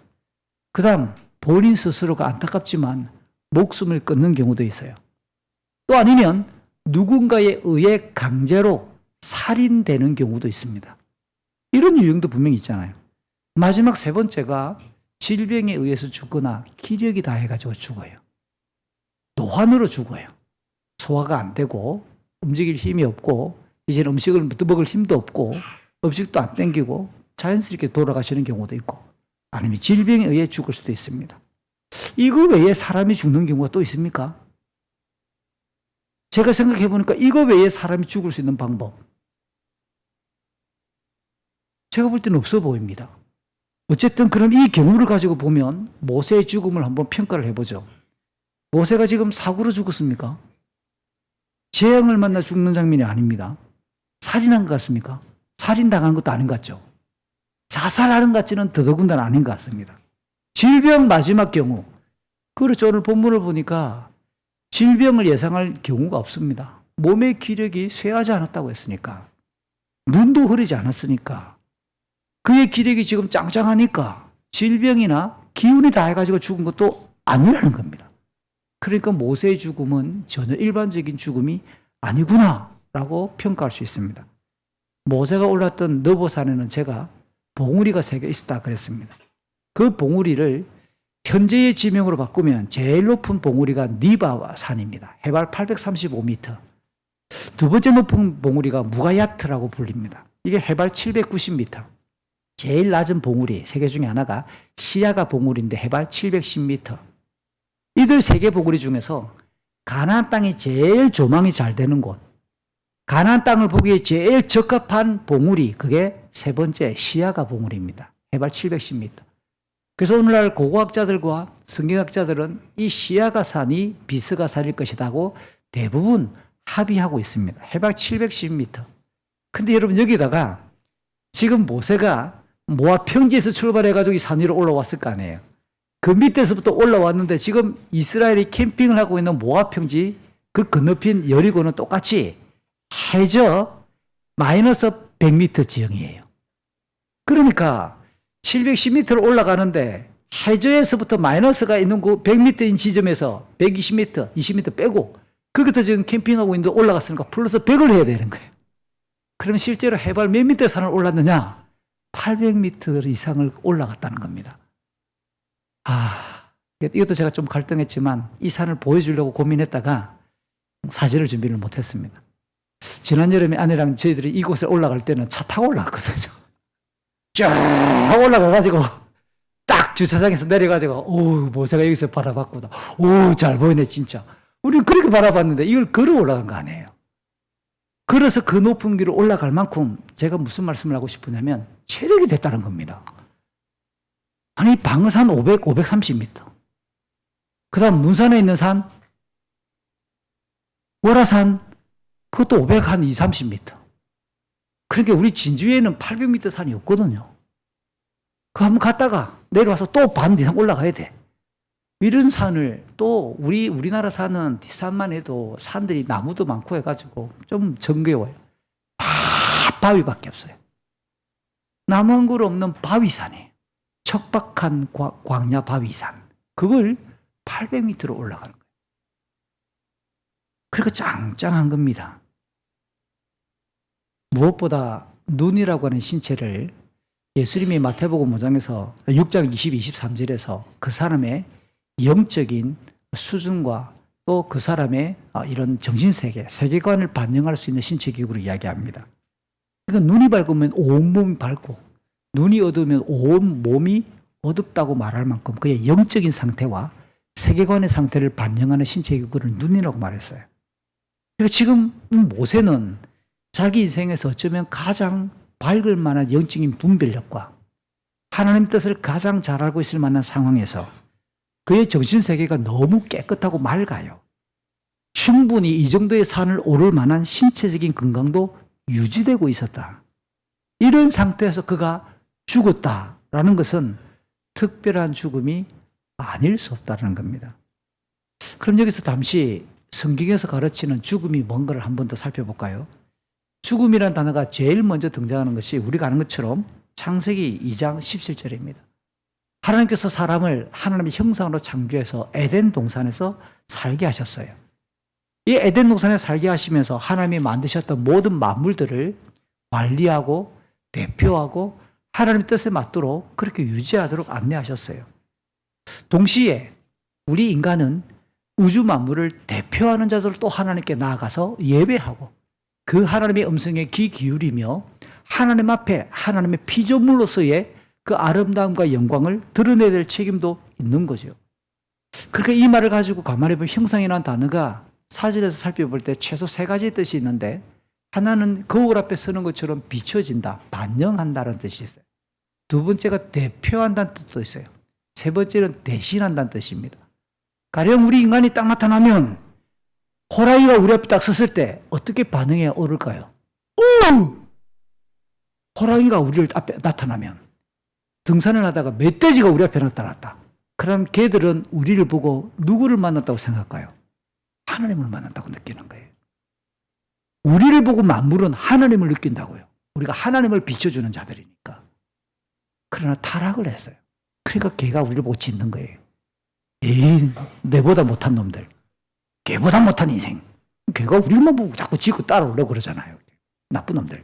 그 다음 본인 스스로가 안타깝지만 목숨을 끊는 경우도 있어요. 또 아니면 누군가에 의해 강제로 살인되는 경우도 있습니다. 이런 유형도 분명히 있잖아요. 마지막 세 번째가 질병에 의해서 죽거나 기력이 다해가지고 죽어요. 노환으로 죽어요. 소화가 안 되고 움직일 힘이 없고 이제는 음식을 먹을 힘도 없고 음식도 안 땡기고 자연스럽게 돌아가시는 경우도 있고 아니면 질병에 의해 죽을 수도 있습니다. 이거 외에 사람이 죽는 경우가 또 있습니까? 제가 생각해 보니까 이거 외에 사람이 죽을 수 있는 방법 제가 볼 때는 없어 보입니다. 어쨌든 그럼 이 경우를 가지고 보면 모세의 죽음을 한번 평가를 해보죠. 모세가 지금 사고로 죽었습니까? 재앙을 만나 죽는 장면이 아닙니다. 살인한 것 같습니까? 살인당한 것도 아닌 것 같죠? 자살하는 것 같지는 더더군다나 아닌 것 같습니다. 질병 마지막 경우. 그렇죠. 오늘 본문을 보니까 질병을 예상할 경우가 없습니다. 몸의 기력이 쇠하지 않았다고 했으니까. 눈도 흐리지 않았으니까. 그의 기력이 지금 짱짱하니까 질병이나 기운이 다해가지고 죽은 것도 아니라는 겁니다. 그러니까 모세의 죽음은 전혀 일반적인 죽음이 아니구나라고 평가할 수 있습니다. 모세가 올랐던 느보산에는 제가 봉우리가 3개 있었다 그랬습니다. 그 봉우리를 현재의 지명으로 바꾸면 제일 높은 봉우리가 니바 산입니다. 해발 835m. 두 번째 높은 봉우리가 무가야트라고 불립니다. 이게 해발 790m. 제일 낮은 봉우리 3개 중에 하나가 시야가 봉우리인데 해발 710m. 이들 3개 봉우리 중에서 가나안 땅이 제일 조망이 잘 되는 곳, 가나안 땅을 보기에 제일 적합한 봉우리, 그게 세 번째 시야가 봉우리입니다. 해발 710m. 그래서 오늘날 고고학자들과 성경학자들은 이 시야가 산이 비스가 산일 것이라고 대부분 합의하고 있습니다. 해발 710m. 근데 여러분 여기다가 지금 모세가 모압 평지에서 출발해가지고 이 산 위로 올라왔을 거 아니에요. 그 밑에서부터 올라왔는데 지금 이스라엘이 캠핑을 하고 있는 모압 평지 그 건너편 여리고는 똑같이 해저 마이너스 100m 지형이에요. 그러니까 710m를 올라가는데 해저에서부터 마이너스가 있는 그 100m인 지점에서 120m, 20m 빼고 거기서 지금 캠핑하고 있는데 올라갔으니까 플러스 100을 해야 되는 거예요. 그러면 실제로 해발 몇 미터 산을 올랐느냐? 800m 이상을 올라갔다는 겁니다. 이것도 제가 좀 갈등했지만 이 산을 보여주려고 고민했다가 사진을 준비를 못했습니다. 지난 여름에 아내랑 저희들이 이곳에 올라갈 때는 차 타고 올라갔거든요. 쫙 올라가가지고 딱 주차장에서 내려가지고 모세가 여기서 바라봤구나. 잘 보이네 진짜. 우리는 그렇게 바라봤는데 이걸 걸어 올라간 거 아니에요. 그래서 그 높은 길을 올라갈 만큼 제가 무슨 말씀을 하고 싶으냐면 체력이 됐다는 겁니다. 아니, 방어산 530m. 그 다음 문산에 있는 산, 월화산, 그것도 520, 30m. 그러니까 우리 진주에는 800m 산이 없거든요. 그 한번 갔다가 내려와서 또 반 이상 올라가야 돼. 이런 산을 또 우리나라 산은 뒷산만 해도 산들이 나무도 많고 해가지고 좀 정겨워요. 다 바위밖에 없어요. 나무 한 그루 없는 바위산이에요. 척박한 광야 바위산. 그걸 800m로 올라가는 거예요. 그러니까 짱짱한 겁니다. 무엇보다 눈이라고 하는 신체를 예수님이 마태복음 5장에서 6장 20, 23절에서 그 사람의 영적인 수준과 또 그 사람의 이런 정신세계, 세계관을 반영할 수 있는 신체기구로 이야기합니다. 그러니까 눈이 밝으면 온몸이 밝고 눈이 어두우면 온 몸이 어둡다고 말할 만큼 그의 영적인 상태와 세계관의 상태를 반영하는 신체기구를 눈이라고 말했어요. 그러니까 지금 모세는 자기 인생에서 어쩌면 가장 밝을 만한 영적인 분별력과 하나님 뜻을 가장 잘 알고 있을 만한 상황에서 그의 정신세계가 너무 깨끗하고 맑아요. 충분히 이 정도의 산을 오를 만한 신체적인 건강도 유지되고 있었다. 이런 상태에서 그가 죽었다라는 것은 특별한 죽음이 아닐 수 없다는 겁니다. 그럼 여기서 잠시 성경에서 가르치는 죽음이 뭔가를 한 번 더 살펴볼까요? 죽음이라는 단어가 제일 먼저 등장하는 것이 우리가 아는 것처럼 창세기 2장 17절입니다. 하나님께서 사람을 하나님의 형상으로 창조해서 에덴 동산에서 살게 하셨어요. 이 에덴 동산에 살게 하시면서 하나님이 만드셨던 모든 만물들을 관리하고 대표하고 하나님의 뜻에 맞도록 그렇게 유지하도록 안내하셨어요. 동시에 우리 인간은 우주 만물을 대표하는 자들을 또 하나님께 나아가서 예배하고 그 하나님의 음성에 귀 기울이며 하나님 앞에 하나님의 피조물로서의 그 아름다움과 영광을 드러내야 될 책임도 있는 거죠. 그러니까 이 말을 가지고 가만히 보면 형상이라는 단어가 사전에서 살펴볼 때 최소 세 가지의 뜻이 있는데 하나는 거울 앞에 서는 것처럼 비춰진다, 반영한다는 뜻이 있어요. 두 번째가 대표한다는 뜻도 있어요. 세 번째는 대신한다는 뜻입니다. 가령 우리 인간이 딱 나타나면 호랑이가 우리 앞에 딱 섰을 때 어떻게 반응해 오를까요? 호랑이가 우리 앞에 나타나면 등산을 하다가 멧돼지가 우리 앞에 나타났다. 그럼 걔들은 우리를 보고 누구를 만났다고 생각할까요? 하나님을 만났다고 느끼는 거예요. 우리를 보고 만물은 하나님을 느낀다고요. 우리가 하나님을 비춰주는 자들이니까. 그러나 타락을 했어요. 그러니까 걔가 우리를 보고 짖는 거예요. 에이, 내보다 못한 놈들. 걔보다 못한 인생. 걔가 우리만 보고 자꾸 짖고 따라오려고 그러잖아요. 나쁜 놈들.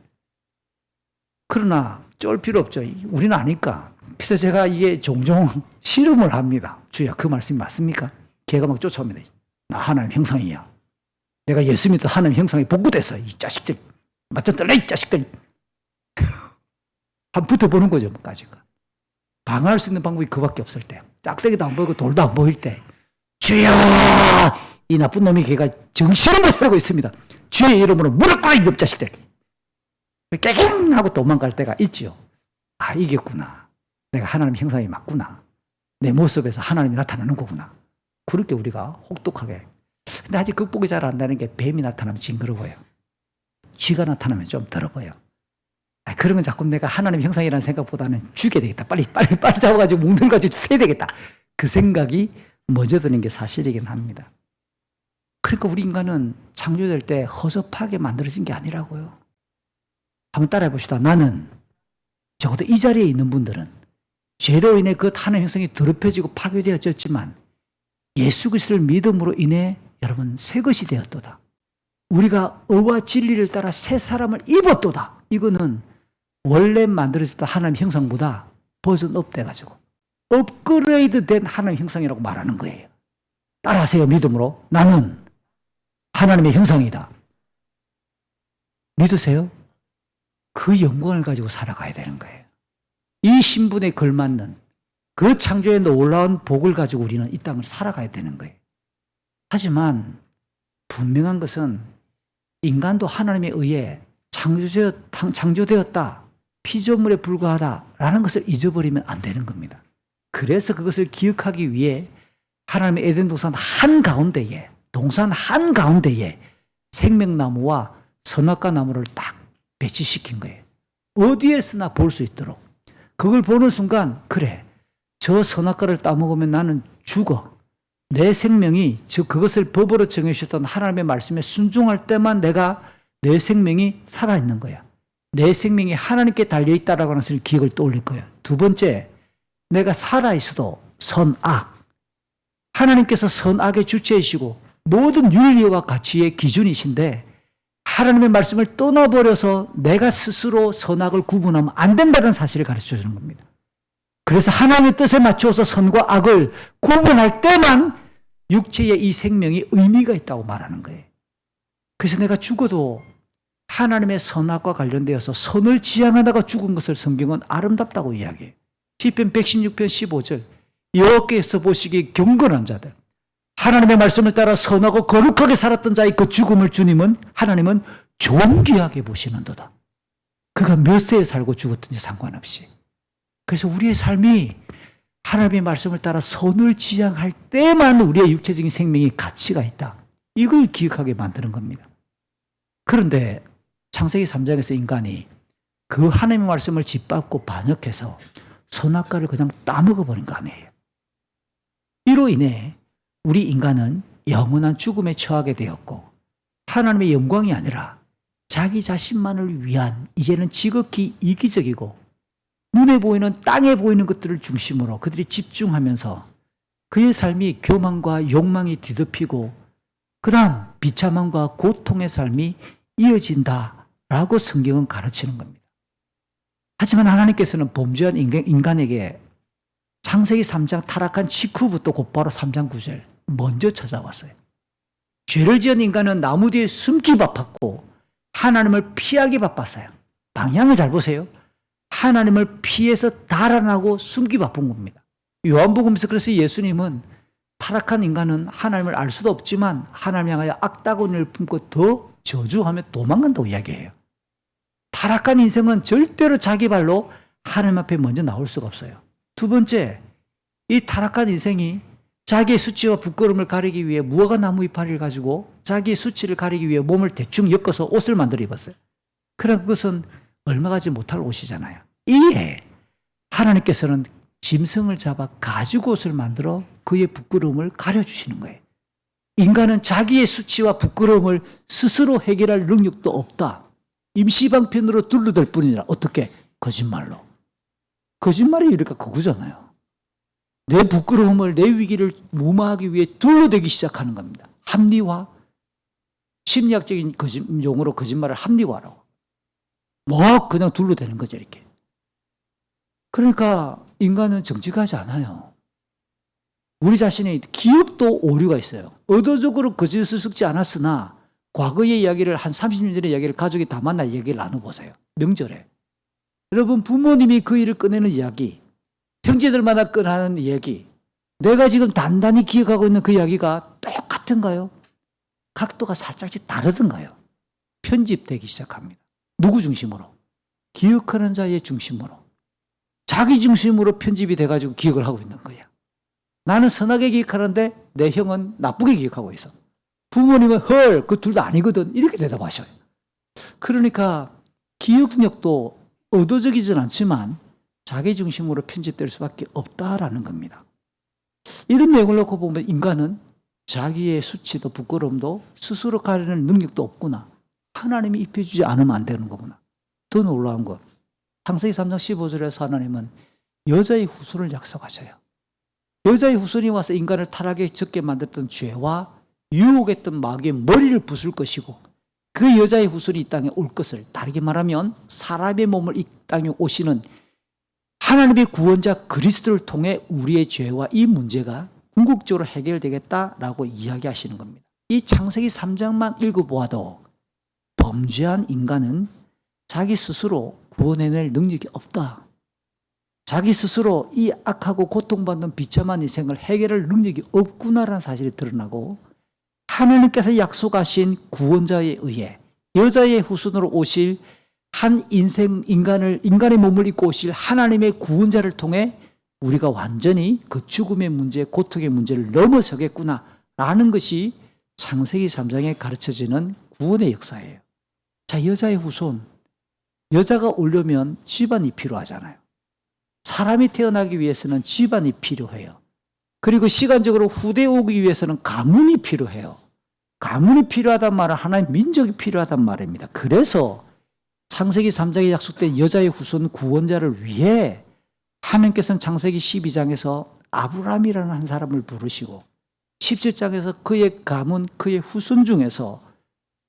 그러나 쫄 필요 없죠. 우리는 아니까. 그래서 제가 이게 종종 실험을 합니다. 주야, 그 말씀이 맞습니까? 걔가 막 쫓아옵니다. 나 하나님 형상이야. 내가 예수 믿어 하나님 형상이 복구됐어. 이 자식들. 맞짱 떨래, 이 자식들. 한 붙어보는 거죠, 뭐까지가. 방어할 수 있는 방법이 그밖에 없을 때. 짝대기도 안 보이고 돌도 안 보일 때. 주여! 이 나쁜 놈이 걔가 정신을 못 차리고 있습니다. 주의 이름으로 무릎 꿇어, 이놈 자식들. 깨갱 하고 도망갈 때가 있지요. 아, 이겼구나. 내가 하나님 형상이 맞구나. 내 모습에서 하나님이 나타나는 거구나. 그렇게 우리가 혹독하게. 근데 아직 극복이 잘 안 되는 게 뱀이 나타나면 징그러워요. 쥐가 나타나면 좀 더러워요. 아, 그런 건 자꾸 내가 하나님 형상이라는 생각보다는 죽여야 되겠다. 빨리 잡아가지고 뭉들가지고 패야 되겠다. 그 생각이 먼저 드는 게 사실이긴 합니다. 그러니까 우리 인간은 창조될 때 허접하게 만들어진 게 아니라고요. 한번 따라해 봅시다. 나는 적어도 이 자리에 있는 분들은 죄로 인해 그 하나님 형성이 더럽혀지고 파괴되어졌지만 예수 그리스도를 믿음으로 인해 여러분 새 것이 되었도다. 우리가 의와 진리를 따라 새 사람을 입었도다. 이거는 원래 만들어졌던 하나님 형상보다 버전업돼가지고 업그레이드 된 하나님 형상이라고 말하는 거예요. 따라하세요. 믿음으로. 나는 하나님의 형상이다. 믿으세요? 그 영광을 가지고 살아가야 되는 거예요. 이 신분에 걸맞는 그 창조의 놀라운 복을 가지고 우리는 이 땅을 살아가야 되는 거예요. 하지만 분명한 것은 인간도 하나님에 의해 창조되었다, 피조물에 불과하다라는 것을 잊어버리면 안 되는 겁니다. 그래서 그것을 기억하기 위해 하나님의 에덴 동산 한가운데에 생명나무와 선악과 나무를 딱 배치시킨 거예요. 어디에서나 볼 수 있도록. 그걸 보는 순간 그래, 저 선악과를 따먹으면 나는 죽어. 내 생명이 그것을 법으로 정해주셨던 하나님의 말씀에 순종할 때만 내 생명이 살아있는 거야. 내 생명이 하나님께 달려있다라고 하는 것을 기억을 떠올릴 거예요. 두 번째, 내가 살아있어도 선악. 하나님께서 선악의 주체이시고 모든 윤리와 가치의 기준이신데 하나님의 말씀을 떠나버려서 내가 스스로 선악을 구분하면 안 된다는 사실을 가르쳐 주는 겁니다. 그래서 하나님의 뜻에 맞춰서 선과 악을 구분할 때만 육체의 이 생명이 의미가 있다고 말하는 거예요. 그래서 내가 죽어도 하나님의 선악과 관련되어서 선을 지향하다가 죽은 것을 성경은 아름답다고 이야기해요. 시편 116편 15절, 여호와께서 보시기에 경건한 자들, 하나님의 말씀을 따라 선하고 거룩하게 살았던 자의 그 죽음을 하나님은 존귀하게 보시는도다. 그가 몇 세에 살고 죽었든지 상관없이. 그래서 우리의 삶이 하나님의 말씀을 따라 선을 지향할 때만 우리의 육체적인 생명이 가치가 있다. 이걸 기억하게 만드는 겁니다. 그런데 창세기 3장에서 인간이 그 하나님의 말씀을 짓밟고 반역해서 선악과를 그냥 따먹어버린 거 아니에요. 이로 인해 우리 인간은 영원한 죽음에 처하게 되었고 하나님의 영광이 아니라 자기 자신만을 위한 이제는 지극히 이기적이고 눈에 보이는 땅에 보이는 것들을 중심으로 그들이 집중하면서 그의 삶이 교만과 욕망이 뒤덮이고 그 다음 비참함과 고통의 삶이 이어진다라고 성경은 가르치는 겁니다. 하지만 하나님께서는 범죄한 인간에게 창세기 3장 타락한 직후부터 곧바로 3장 9절 먼저 찾아왔어요. 죄를 지은 인간은 나무 뒤에 숨기 바빴고 하나님을 피하기 바빴어요. 방향을 잘 보세요. 하나님을 피해서 달아나고 숨기 바쁜 겁니다. 요한복음에서 그래서 예수님은 타락한 인간은 하나님을 알 수도 없지만 하나님 향하여 악다구니를 품고 더 저주하며 도망간다고 이야기해요. 타락한 인생은 절대로 자기 발로 하나님 앞에 먼저 나올 수가 없어요. 두 번째, 이 타락한 인생이 자기의 수치와 부끄러움을 가리기 위해 무화과 나무 이파리를 가지고 자기의 수치를 가리기 위해 몸을 대충 엮어서 옷을 만들어 입었어요. 그러나 그것은 얼마 가지 못할 옷이잖아요. 이에 하나님께서는 짐승을 잡아 가죽 옷을 만들어 그의 부끄러움을 가려주시는 거예요. 인간은 자기의 수치와 부끄러움을 스스로 해결할 능력도 없다. 임시방편으로 둘러댈 뿐이라. 어떻게? 거짓말로. 거짓말이 이러니까 그거잖아요. 내 부끄러움을, 내 위기를 무마하기 위해 둘러대기 시작하는 겁니다. 합리화. 심리학적인 용어로 거짓말을 합리화라고. 뭐 그냥 둘러대는 거죠, 이렇게. 그러니까 인간은 정직하지 않아요. 우리 자신의 기억도 오류가 있어요. 의도적으로 거짓을 섞지 않았으나 과거의 이야기를 한 30년 전의 이야기를 가족이 다 만나 이야기를 나눠보세요. 명절에. 여러분 부모님이 그 일을 꺼내는 이야기, 형제들마다 꺼내는 이야기, 내가 지금 단단히 기억하고 있는 그 이야기가 똑같은가요? 각도가 살짝씩 다르던가요? 편집되기 시작합니다. 누구 중심으로? 기억하는 자의 중심으로. 자기 중심으로 편집이 돼가지고 기억을 하고 있는 거야. 나는 선하게 기억하는데 내 형은 나쁘게 기억하고 있어. 부모님은 헐, 그 둘 다 아니거든. 이렇게 대답하셔요. 그러니까 기억력도 의도적이진 않지만 자기 중심으로 편집될 수밖에 없다라는 겁니다. 이런 내용을 놓고 보면 인간은 자기의 수치도 부끄러움도 스스로 가리는 능력도 없구나. 하나님이 입혀주지 않으면 안 되는 거구나. 더 놀라운 것. 창세기 3장 15절에서 하나님은 여자의 후손을 약속하셔요. 여자의 후손이 와서 인간을 타락에 적게 만들었던 죄와 유혹했던 마귀의 머리를 부술 것이고 그 여자의 후손이 이 땅에 올 것을, 다르게 말하면 사람의 몸을 이 땅에 오시는 하나님의 구원자 그리스도를 통해 우리의 죄와 이 문제가 궁극적으로 해결되겠다라고 이야기하시는 겁니다. 이 창세기 3장만 읽어보아도 범죄한 인간은 자기 스스로 구원해낼 능력이 없다. 자기 스스로 이 악하고 고통받는 비참한 인생을 해결할 능력이 없구나라는 사실이 드러나고 하나님께서 약속하신 구원자에 의해 여자의 후손으로 오실 한 인간의 몸을 입고 오실 하나님의 구원자를 통해 우리가 완전히 그 죽음의 문제, 고통의 문제를 넘어서겠구나라는 것이 창세기 3장에 가르쳐지는 구원의 역사예요. 자, 여자의 후손. 여자가 오려면 집안이 필요하잖아요. 사람이 태어나기 위해서는 집안이 필요해요. 그리고 시간적으로 후대 오기 위해서는 가문이 필요해요. 가문이 필요하단 말은 하나의 민족이 필요하단 말입니다. 그래서 창세기 3장에 약속된 여자의 후손 구원자를 위해 하나님께서는 창세기 12장에서 아브라함이라는 한 사람을 부르시고 17장에서 그의 가문, 그의 후손 중에서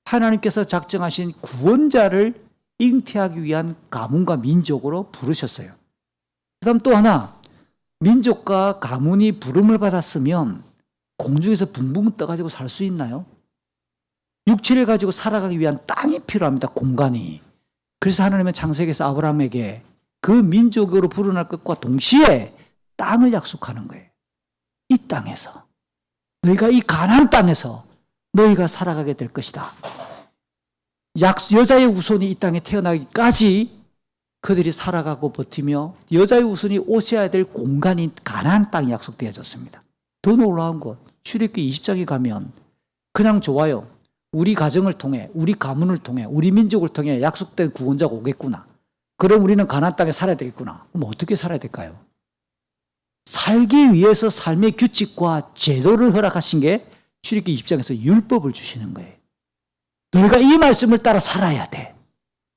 하나님께서 작정하신 구원자를 잉태하기 위한 가문과 민족으로 부르셨어요. 그 다음 또 하나, 민족과 가문이 부름을 받았으면 공중에서 붕붕 떠가지고 살 수 있나요? 육체를 가지고 살아가기 위한 땅이 필요합니다. 공간이. 그래서 하나님은 창세기에서 아브라함에게 그 민족으로 불어날 것과 동시에 땅을 약속하는 거예요. 이 땅에서 너희가 이 가나안 땅에서 너희가 살아가게 될 것이다. 여자의 후손이 이 땅에 태어나기까지 그들이 살아가고 버티며 여자의 후손이 오셔야 될 공간인 가나안 땅이 약속되어졌습니다. 더 놀라운 것, 출애굽기 20장에 가면 그냥 좋아요. 우리 가정을 통해, 우리 가문을 통해, 우리 민족을 통해 약속된 구원자가 오겠구나. 그럼 우리는 가나안 땅에 살아야 되겠구나. 그럼 어떻게 살아야 될까요? 살기 위해서 삶의 규칙과 제도를 허락하신 게 출애굽기 20장에서 율법을 주시는 거예요. 너희가 이 말씀을 따라 살아야 돼.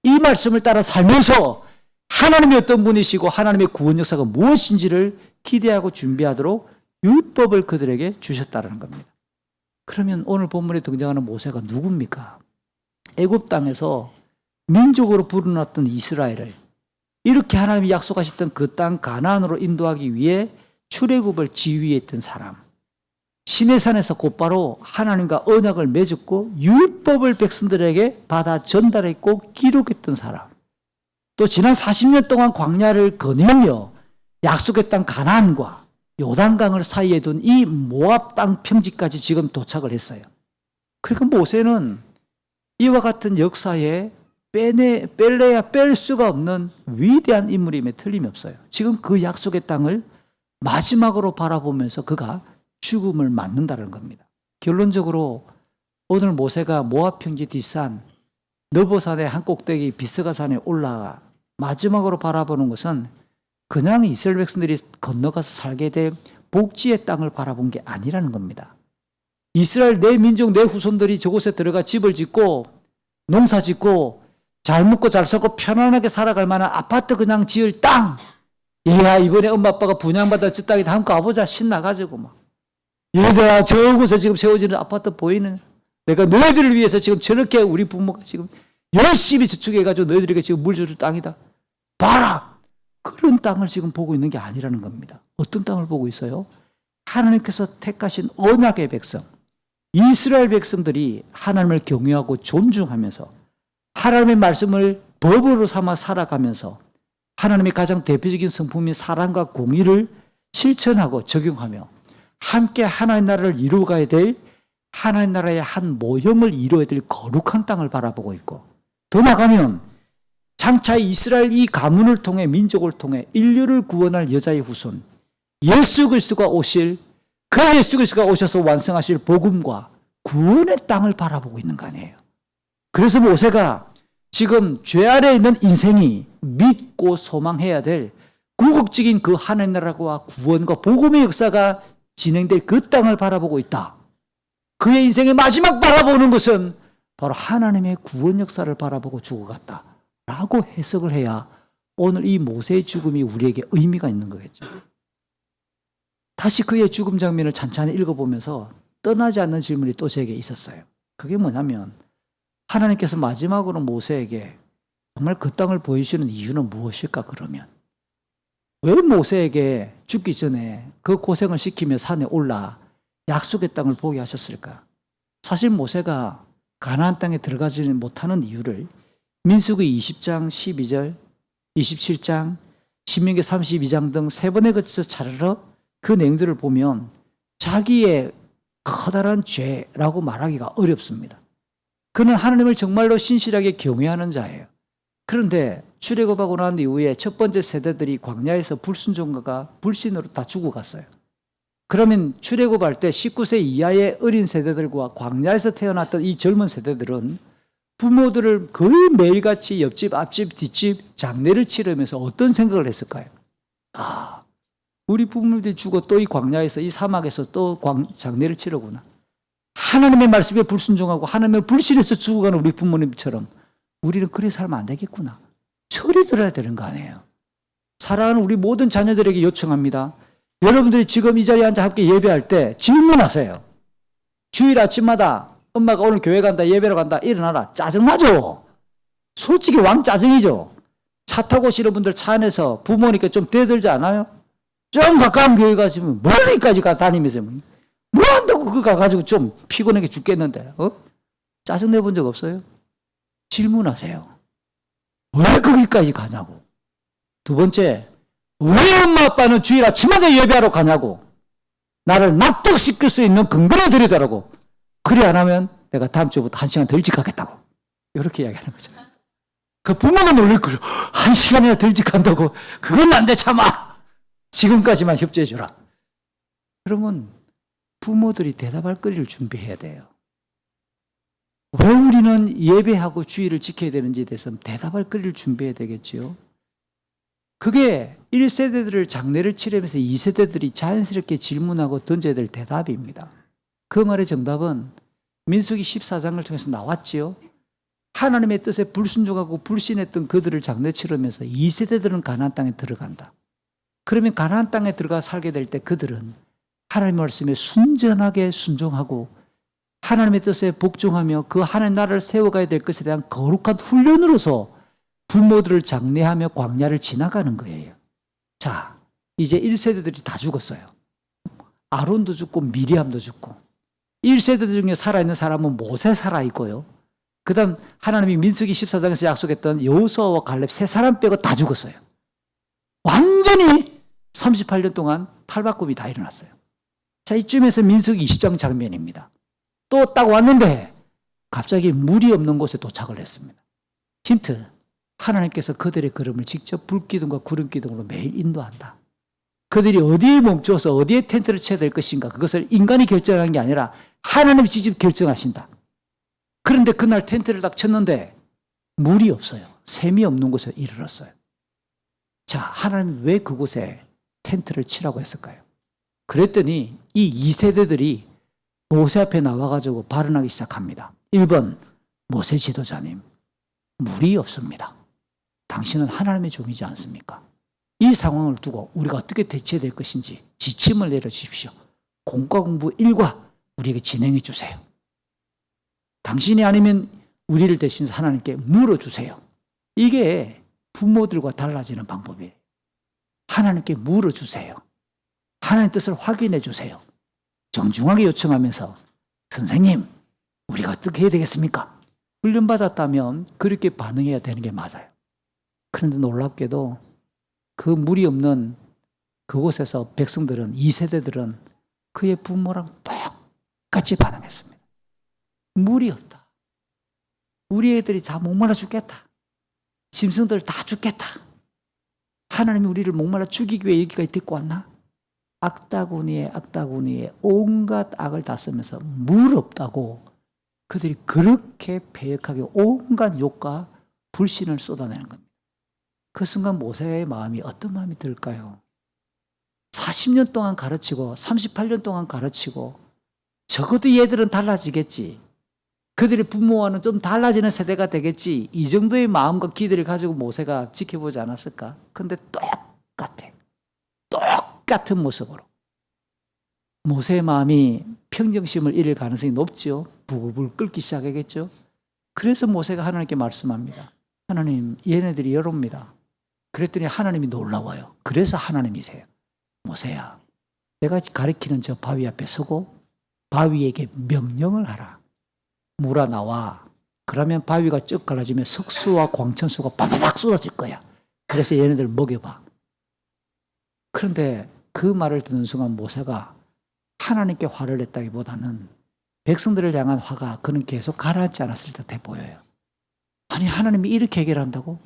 이 말씀을 따라 살면서 하나님이 어떤 분이시고 하나님의 구원 역사가 무엇인지를 기대하고 준비하도록 율법을 그들에게 주셨다는 겁니다. 그러면 오늘 본문에 등장하는 모세가 누굽니까? 애굽 땅에서 민족으로 불어났던 이스라엘을 이렇게 하나님이 약속하셨던 그 땅 가나안으로 인도하기 위해 출애굽을 지휘했던 사람. 시내산에서 곧바로 하나님과 언약을 맺었고 율법을 백성들에게 받아 전달했고 기록했던 사람. 또 지난 40년 동안 광야를 거닐며 약속의 땅 가나안과 요단강을 사이에 둔 이 모압 땅 평지까지 지금 도착을 했어요. 그러니까 모세는 이와 같은 역사에 뺄래야 뺄 수가 없는 위대한 인물임에 틀림이 없어요. 지금 그 약속의 땅을 마지막으로 바라보면서 그가 죽음을 맞는다는 겁니다. 결론적으로 오늘 모세가 모압 평지 뒷산 느보산의 한 꼭대기 비스가산에 올라가 마지막으로 바라보는 것은 그냥 이스라엘 백성들이 건너가서 살게 될 복지의 땅을 바라본 게 아니라는 겁니다. 이스라엘 내 민족 내 후손들이 저곳에 들어가 집을 짓고 농사 짓고 잘 먹고 잘 살고 편안하게 살아갈 만한 아파트 그냥 지을 땅. 얘야 이번에 엄마 아빠가 분양받아 저 땅에 다음 가보자 신나가지고 막. 얘들아 저곳에 지금 세워지는 아파트 보이는 내가 너희들을 위해서 지금 저렇게 우리 부모가 지금 열심히 저축해가지고 너희들에게 지금 물 줄 땅이다. 봐라. 그런 땅을 지금 보고 있는 게 아니라는 겁니다. 어떤 땅을 보고 있어요? 하나님께서 택하신 언약의 백성, 이스라엘 백성들이 하나님을 경외하고 존중하면서 하나님의 말씀을 법으로 삼아 살아가면서 하나님의 가장 대표적인 성품인 사랑과 공의를 실천하고 적용하며 함께 하나님 나라를 이루어가야 될 하나님 나라의 한 모형을 이루어야 될 거룩한 땅을 바라보고 있고 더 나가면 장차 이스라엘 이 가문을 통해 민족을 통해 인류를 구원할 여자의 후손 예수 그리스도가 오실 그 예수 그리스도가 오셔서 완성하실 복음과 구원의 땅을 바라보고 있는 거 아니에요. 그래서 모세가 지금 죄 아래에 있는 인생이 믿고 소망해야 될 궁극적인 그 하나님 나라와 구원과 복음의 역사가 진행될 그 땅을 바라보고 있다. 그의 인생의 마지막 바라보는 것은 바로 하나님의 구원 역사를 바라보고 죽어갔다. 라고 해석을 해야 오늘 이 모세의 죽음이 우리에게 의미가 있는 거겠죠. 다시 그의 죽음 장면을 찬찬히 읽어보면서 떠나지 않는 질문이 또 제게 있었어요. 그게 뭐냐면 하나님께서 마지막으로 모세에게 정말 그 땅을 보여주시는 이유는 무엇일까 그러면 왜 모세에게 죽기 전에 그 고생을 시키며 산에 올라 약속의 땅을 보게 하셨을까? 사실 모세가 가나안 땅에 들어가지 못하는 이유를 민수기 20장 12절, 27장, 신명기 32장 등 세 번에 걸쳐서 차례로 그 내용들을 보면 자기의 커다란 죄라고 말하기가 어렵습니다. 그는 하나님을 정말로 신실하게 경외하는 자예요. 그런데 출애굽하고 난 이후에 첫 번째 세대들이 광야에서 불순종과 불신으로 다 죽어갔어요. 그러면 출애굽할 때 19세 이하의 어린 세대들과 광야에서 태어났던 이 젊은 세대들은 부모들을 거의 매일같이 옆집, 앞집, 뒷집 장례를 치르면서 어떤 생각을 했을까요? 아, 우리 부모들이 죽어 또 이 광야에서 이 사막에서 또 장례를 치르구나. 하나님의 말씀에 불순종하고 하나님의 불신에서 죽어가는 우리 부모님처럼 우리는 그래 살면 안 되겠구나. 철이 들어야 되는 거 아니에요. 사랑하는 우리 모든 자녀들에게 요청합니다. 여러분들이 지금 이 자리에 앉아 함께 예배할 때 질문하세요. 주일 아침마다 엄마가 오늘 교회 간다, 예배로 간다, 일어나라. 짜증나죠? 솔직히 왕 짜증이죠? 차 타고 오시는 분들 차 안에서 부모니까 좀 대들지 않아요? 좀 가까운 교회 가시면 멀리까지 가 다니면서 뭐 한다고 그거 가가지고 좀 피곤하게 죽겠는데, 짜증내본 적 없어요? 질문하세요. 왜 거기까지 가냐고. 두 번째, 왜 엄마 아빠는 주일 아침마다 예배하러 가냐고. 나를 납득시킬 수 있는 근거를 드리더라고. 그래 안 하면 내가 다음 주부터 1시간 더 일찍 가겠다고. 이렇게 이야기하는 거죠. 그 부모가 놀릴 거예요. 1시간이나 더 일찍 간다고. 그건 안 돼, 참아. 지금까지만 협조해 주라. 그러면 부모들이 대답할 거리를 준비해야 돼요. 왜 우리는 예배하고 주의를 지켜야 되는지에 대해서 대답할 거리를 준비해야 되겠지요. 그게 1세대들을 장례를 치르면서 2세대들이 자연스럽게 질문하고 던져야 될 대답입니다. 그 말의 정답은 민수기 14장을 통해서 나왔지요. 하나님의 뜻에 불순종하고 불신했던 그들을 장례 치르면서 2세대들은 가나안 땅에 들어간다. 그러면 가나안 땅에 들어가 살게 될 때 그들은 하나님의 말씀에 순전하게 순종하고 하나님의 뜻에 복종하며 그 하나님 나라를 세워가야 될 것에 대한 거룩한 훈련으로서 부모들을 장례하며 광야를 지나가는 거예요. 자, 이제 1세대들이 다 죽었어요. 아론도 죽고 미리암도 죽고 1세대 중에 살아있는 사람은 모세 살아있고요. 그 다음 하나님이 민수기 14장에서 약속했던 여호수아와 갈렙 세 사람 빼고 다 죽었어요. 완전히 38년 동안 탈바꿈이 다 일어났어요. 자, 이쯤에서 민수기 20장 장면입니다. 또 딱 왔는데 갑자기 물이 없는 곳에 도착을 했습니다. 힌트, 하나님께서 그들의 걸음을 직접 불기둥과 구름기둥으로 매일 인도한다. 그들이 어디에 멈춰서 어디에 텐트를 쳐야 될 것인가, 그것을 인간이 결정한 게 아니라 하나님이 직접 결정하신다. 그런데 그날 텐트를 딱 쳤는데 물이 없어요. 샘이 없는 곳에 이르렀어요. 자, 하나님 왜 그곳에 텐트를 치라고 했을까요? 그랬더니 이 2세대들이 모세 앞에 나와가지고 발언하기 시작합니다. 1번, 모세 지도자님, 물이 없습니다. 당신은 하나님의 종이지 않습니까? 이 상황을 두고 우리가 어떻게 대처해야 될 것인지 지침을 내려주십시오. 공과 공부 일과 우리에게 진행해 주세요. 당신이 아니면 우리를 대신해서 하나님께 물어주세요. 이게 부모들과 달라지는 방법이에요. 하나님께 물어주세요. 하나님의 뜻을 확인해 주세요. 정중하게 요청하면서 선생님, 우리가 어떻게 해야 되겠습니까? 훈련받았다면 그렇게 반응해야 되는 게 맞아요. 그런데 놀랍게도 그 물이 없는 그곳에서 백성들은, 2세대들은 그의 부모랑 똑같이 반응했습니다. 물이 없다. 우리 애들이 다 목말라 죽겠다. 짐승들 다 죽겠다. 하나님이 우리를 목말라 죽이기 위해 여기까지 데리고 왔나? 악다구니에 온갖 악을 다 쓰면서 물 없다고 그들이 그렇게 배역하게 온갖 욕과 불신을 쏟아내는 겁니다. 그 순간 모세의 마음이 어떤 마음이 들까요? 40년 동안 가르치고 38년 동안 가르치고 적어도 얘들은 달라지겠지. 그들의 부모와는 좀 달라지는 세대가 되겠지. 이 정도의 마음과 기대를 가지고 모세가 지켜보지 않았을까? 근데 똑같아. 똑같은 모습으로. 모세의 마음이 평정심을 잃을 가능성이 높죠. 부글부글 끓기 시작하겠죠. 그래서 모세가 하나님께 말씀합니다. 하나님, 얘네들이 이럽니다. 그랬더니 하나님이 놀라워요. 그래서 하나님이세요. 모세야, 내가 가리키는 저 바위 앞에 서고 바위에게 명령을 하라. 물아 나와. 그러면 바위가 쭉 갈라지면 석수와 광천수가 바바박 쏟아질 거야. 그래서 얘네들 먹여봐. 그런데 그 말을 듣는 순간 모세가 하나님께 화를 냈다기보다는 백성들을 향한 화가 그는 계속 가라앉지 않았을 듯해 보여요. 아니, 하나님이 이렇게 해결한다고?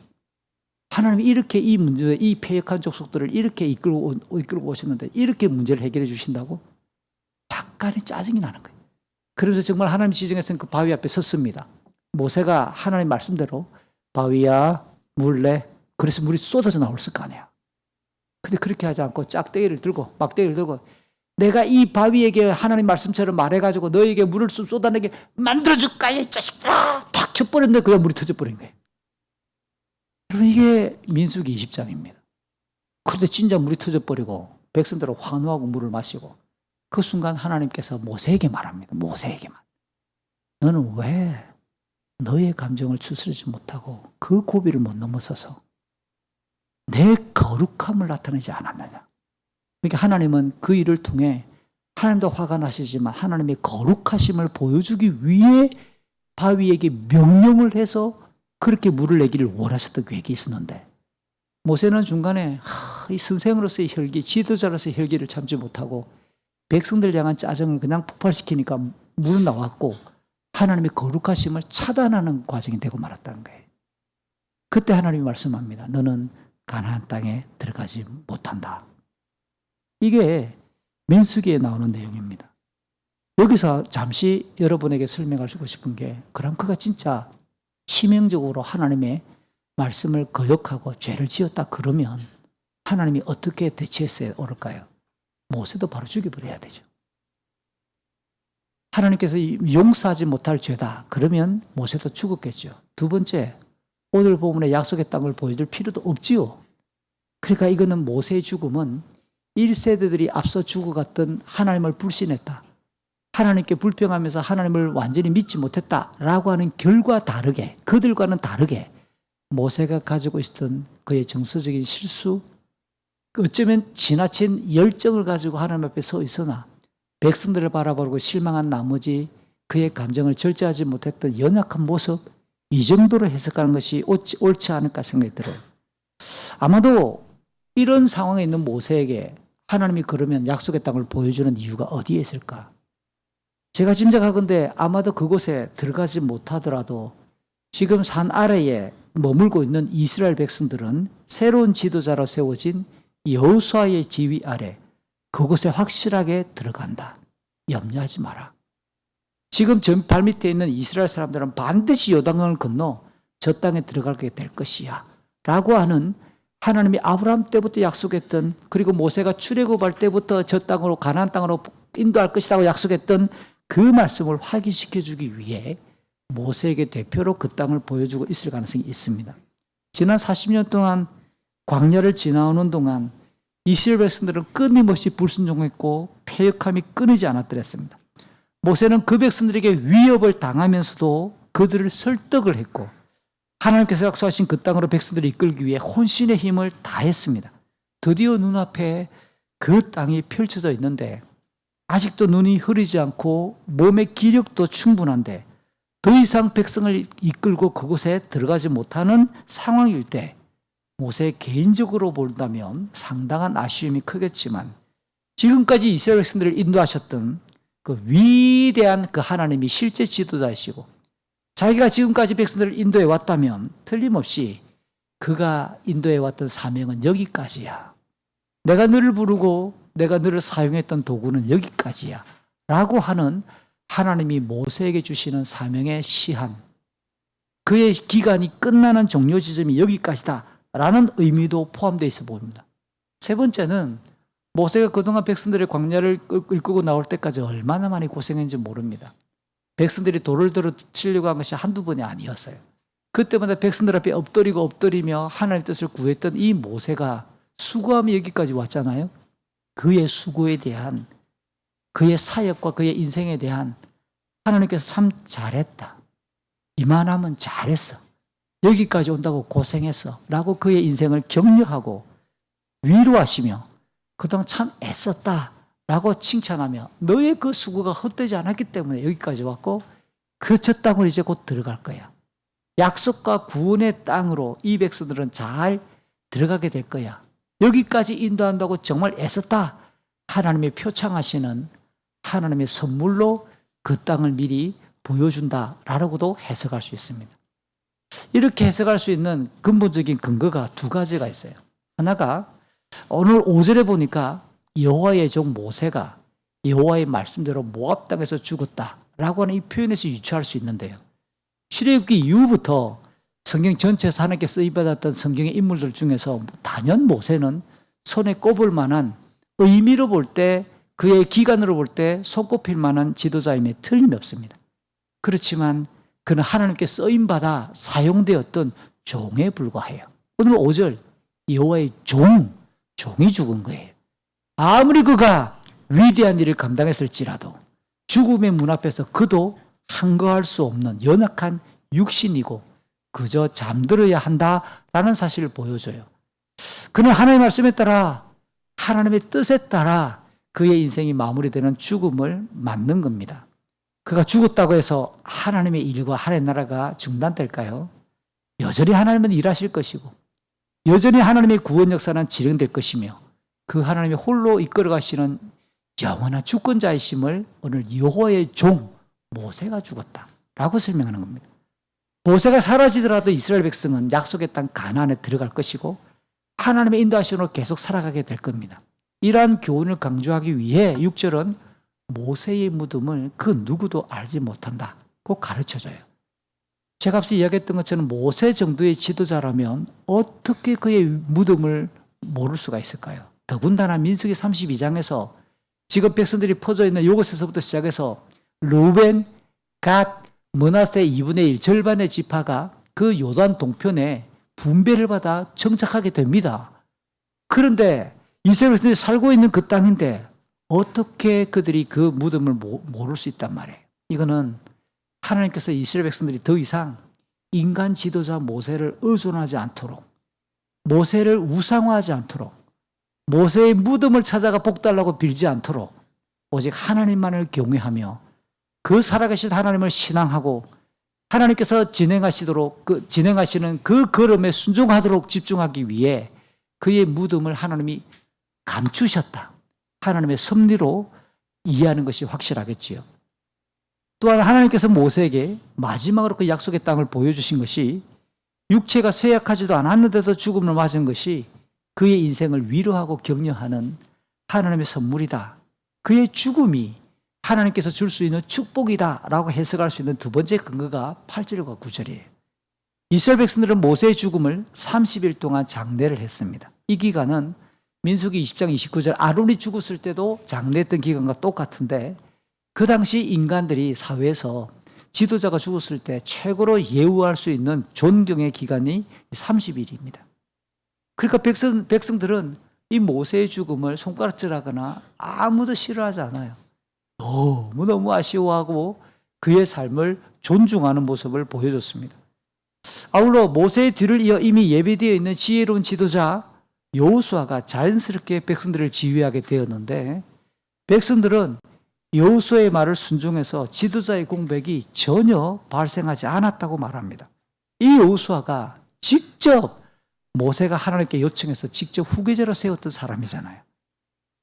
하나님이 이렇게 이 문제, 이 패역한 족속들을 이렇게 이끌고 오셨는데 이렇게 문제를 해결해 주신다고? 약간의 짜증이 나는 거예요. 그래서 정말 하나님 지정했던 그 바위 앞에 섰습니다. 모세가 하나님 말씀대로 바위야 물 내. 그래서 물이 쏟아져 나왔을 거 아니야. 근데 그렇게 하지 않고 짝대기를 들고 막대기를 들고 내가 이 바위에게 하나님 말씀처럼 말해가지고 너에게 물을 쏟아내게 만들어줄까 이 자식들아 탁 쳐버렸는데 그냥 물이 터져버린 거예요. 여러분, 이게 민수기 20장입니다. 그런데 진짜 물이 터져버리고 백성들은 환호하고 물을 마시고 그 순간 하나님께서 모세에게 말합니다. 모세에게만. 너는 왜 너의 감정을 추스르지 못하고 그 고비를 못 넘어서서 내 거룩함을 나타내지 않았느냐. 그러니까 하나님은 그 일을 통해 하나님도 화가 나시지만 하나님의 거룩하심을 보여주기 위해 바위에게 명령을 해서 그렇게 물을 내기를 원하셨던 계획이 있었는데 모세는 중간에 이 선생으로서의 혈기, 지도자로서의 혈기를 참지 못하고 백성들 향한 짜증을 그냥 폭발시키니까 물은 나왔고 하나님의 거룩하심을 차단하는 과정이 되고 말았다는 거예요. 그때 하나님이 말씀합니다. 너는 가나안 땅에 들어가지 못한다. 이게 민수기에 나오는 내용입니다. 여기서 잠시 여러분에게 설명할 수 싶은 게 그럼 그가 진짜 치명적으로 하나님의 말씀을 거역하고 죄를 지었다 그러면 하나님이 어떻게 대처했어야 옳을까요? 모세도 바로 죽여버려야 되죠. 하나님께서 용서하지 못할 죄다 그러면 모세도 죽었겠죠. 두 번째, 오늘 본문의 약속의 땅을 보여줄 필요도 없지요. 그러니까 이거는 모세의 죽음은 1세대들이 앞서 죽어갔던 하나님을 불신했다. 하나님께 불평하면서 하나님을 완전히 믿지 못했다라고 하는 결과 다르게, 그들과는 다르게 모세가 가지고 있었던 그의 정서적인 실수, 어쩌면 지나친 열정을 가지고 하나님 앞에 서 있으나 백성들을 바라보고 실망한 나머지 그의 감정을 절제하지 못했던 연약한 모습, 이 정도로 해석하는 것이 옳지 않을까 생각이 들어요. 아마도 이런 상황에 있는 모세에게 하나님이 그러면 약속의 땅을 보여주는 이유가 어디에 있을까? 제가 짐작하건대 아마도 그곳에 들어가지 못하더라도 지금 산 아래에 머물고 있는 이스라엘 백성들은 새로운 지도자로 세워진 여호수아의 지휘 아래 그곳에 확실하게 들어간다. 염려하지 마라. 지금 전 발밑에 있는 이스라엘 사람들은 반드시 요단강을 건너 저 땅에 들어가게 될 것이야 라고 하는 하나님이 아브라함 때부터 약속했던, 그리고 모세가 출애굽할 때부터 저 땅으로, 가나안 땅으로 인도할 것이라고 약속했던 그 말씀을 확인시켜 주기 위해 모세에게 대표로 그 땅을 보여주고 있을 가능성이 있습니다. 지난 40년 동안 광야를 지나오는 동안 이스라엘 백성들은 끊임없이 불순종했고 패역함이 끊이지 않았더랬습니다. 모세는 그 백성들에게 위협을 당하면서도 그들을 설득을 했고 하나님께서 약속하신 그 땅으로 백성들을 이끌기 위해 혼신의 힘을 다했습니다. 드디어 눈앞에 그 땅이 펼쳐져 있는데 아직도 눈이 흐리지 않고 몸의 기력도 충분한데 더 이상 백성을 이끌고 그곳에 들어가지 못하는 상황일 때 모세 개인적으로 본다면 상당한 아쉬움이 크겠지만 지금까지 이스라엘 백성들을 인도하셨던 그 위대한 그 하나님이 실제 지도자이시고 자기가 지금까지 백성들을 인도해 왔다면 틀림없이 그가 인도해 왔던 사명은 여기까지야. 내가 너를 부르고 내가 너를 사용했던 도구는 여기까지야 라고 하는 하나님이 모세에게 주시는 사명의 시한, 그의 기간이 끝나는 종료 지점이 여기까지다 라는 의미도 포함되어 있어 보입니다. 세 번째는 모세가 그동안 백성들의 광야를 이끌고 나올 때까지 얼마나 많이 고생했는지 모릅니다. 백성들이 돌을 들어 치려고 한 것이 한두 번이 아니었어요. 그때마다 백성들 앞에 엎드리며 하나님의 뜻을 구했던 이 모세가 수고하며 여기까지 왔잖아요. 그의 수고에 대한, 그의 사역과 그의 인생에 대한 하나님께서 참 잘했다. 이만하면 잘했어. 여기까지 온다고 고생했어. 라고 그의 인생을 격려하고 위로하시며 그동안 참 애썼다. 라고 칭찬하며 너의 그 수고가 헛되지 않았기 때문에 여기까지 왔고 그 첫 땅으로 이제 곧 들어갈 거야. 약속과 구원의 땅으로 이 백성들은 잘 들어가게 될 거야. 여기까지 인도한다고 정말 애썼다. 하나님의 표창하시는 하나님의 선물로 그 땅을 미리 보여준다라고도 해석할 수 있습니다. 이렇게 해석할 수 있는 근본적인 근거가 두 가지가 있어요. 하나가 오늘 5절에 보니까 여호와의 종 모세가 여호와의 말씀대로 모압 땅에서 죽었다라고 하는 이 표현에서 유추할 수 있는데요. 출애굽기 이후부터 성경 전체에서 하나님께 쓰임받았던 성경의 인물들 중에서 단연 모세는 손에 꼽을 만한, 의미로 볼 때, 그의 기간으로 볼 때 손꼽힐 만한 지도자임에 틀림이 없습니다. 그렇지만 그는 하나님께 쓰임받아 사용되었던 종에 불과해요. 오늘 5절 여호와의 종이 죽은 거예요. 아무리 그가 위대한 일을 감당했을지라도 죽음의 문 앞에서 그도 항거할 수 없는 연약한 육신이고 그저 잠들어야 한다라는 사실을 보여줘요. 그는 하나님의 말씀에 따라, 하나님의 뜻에 따라 그의 인생이 마무리되는 죽음을 맞는 겁니다. 그가 죽었다고 해서 하나님의 일과 하나님의 나라가 중단될까요? 여전히 하나님은 일하실 것이고 여전히 하나님의 구원 역사는 진행될 것이며 그 하나님이 홀로 이끌어 가시는 영원한 주권자이심을 오늘 여호와의 종 모세가 죽었다라고 설명하는 겁니다. 모세가 사라지더라도 이스라엘 백성은 약속의 땅 가나안에 들어갈 것이고 하나님의 인도하심으로 계속 살아가게 될 겁니다. 이러한 교훈을 강조하기 위해 6절은 모세의 무덤을 그 누구도 알지 못한다고 가르쳐줘요. 제가 앞서 이야기했던 것처럼 모세 정도의 지도자라면 어떻게 그의 무덤을 모를 수가 있을까요? 더군다나 민수기 32장에서 지금 백성들이 퍼져 있는 요것에서부터 시작해서 루벤, 갓, 므낫세 2분의 1 절반의 지파가 그 요단 동편에 분배를 받아 정착하게 됩니다. 그런데 이스라엘 백성들이 살고 있는 그 땅인데 어떻게 그들이 그 무덤을 모를 수 있단 말이에요. 이거는 하나님께서 이스라엘 백성들이 더 이상 인간 지도자 모세를 의존하지 않도록, 모세를 우상화하지 않도록, 모세의 무덤을 찾아가 복달라고 빌지 않도록 오직 하나님만을 경외하며 그 살아계신 하나님을 신앙하고 하나님께서 진행하시는 그 걸음에 순종하도록 집중하기 위해 그의 무덤을 하나님이 감추셨다. 하나님의 섭리로 이해하는 것이 확실하겠지요. 또한 하나님께서 모세에게 마지막으로 그 약속의 땅을 보여주신 것이 육체가 쇠약하지도 않았는데도 죽음을 맞은 것이 그의 인생을 위로하고 격려하는 하나님의 선물이다. 그의 죽음이 하나님께서 줄 수 있는 축복이다라고 해석할 수 있는 두 번째 근거가 8절과 9절이에요. 이스라엘 백성들은 모세의 죽음을 30일 동안 장례를 했습니다. 이 기간은 민수기 20장 29절 아론이 죽었을 때도 장례했던 기간과 똑같은데 그 당시 인간들이 사회에서 지도자가 죽었을 때 최고로 예우할 수 있는 존경의 기간이 30일입니다. 그러니까 백성들은 이 모세의 죽음을 손가락질하거나 아무도 싫어하지 않아요. 너무너무 아쉬워하고 그의 삶을 존중하는 모습을 보여줬습니다. 아울러 모세의 뒤를 이어 이미 예비되어 있는 지혜로운 지도자 여호수아가 자연스럽게 백성들을 지휘하게 되었는데 백성들은 여호수아의 말을 순종해서 지도자의 공백이 전혀 발생하지 않았다고 말합니다. 이 여호수아가 직접 모세가 하나님께 요청해서 직접 후계자로 세웠던 사람이잖아요.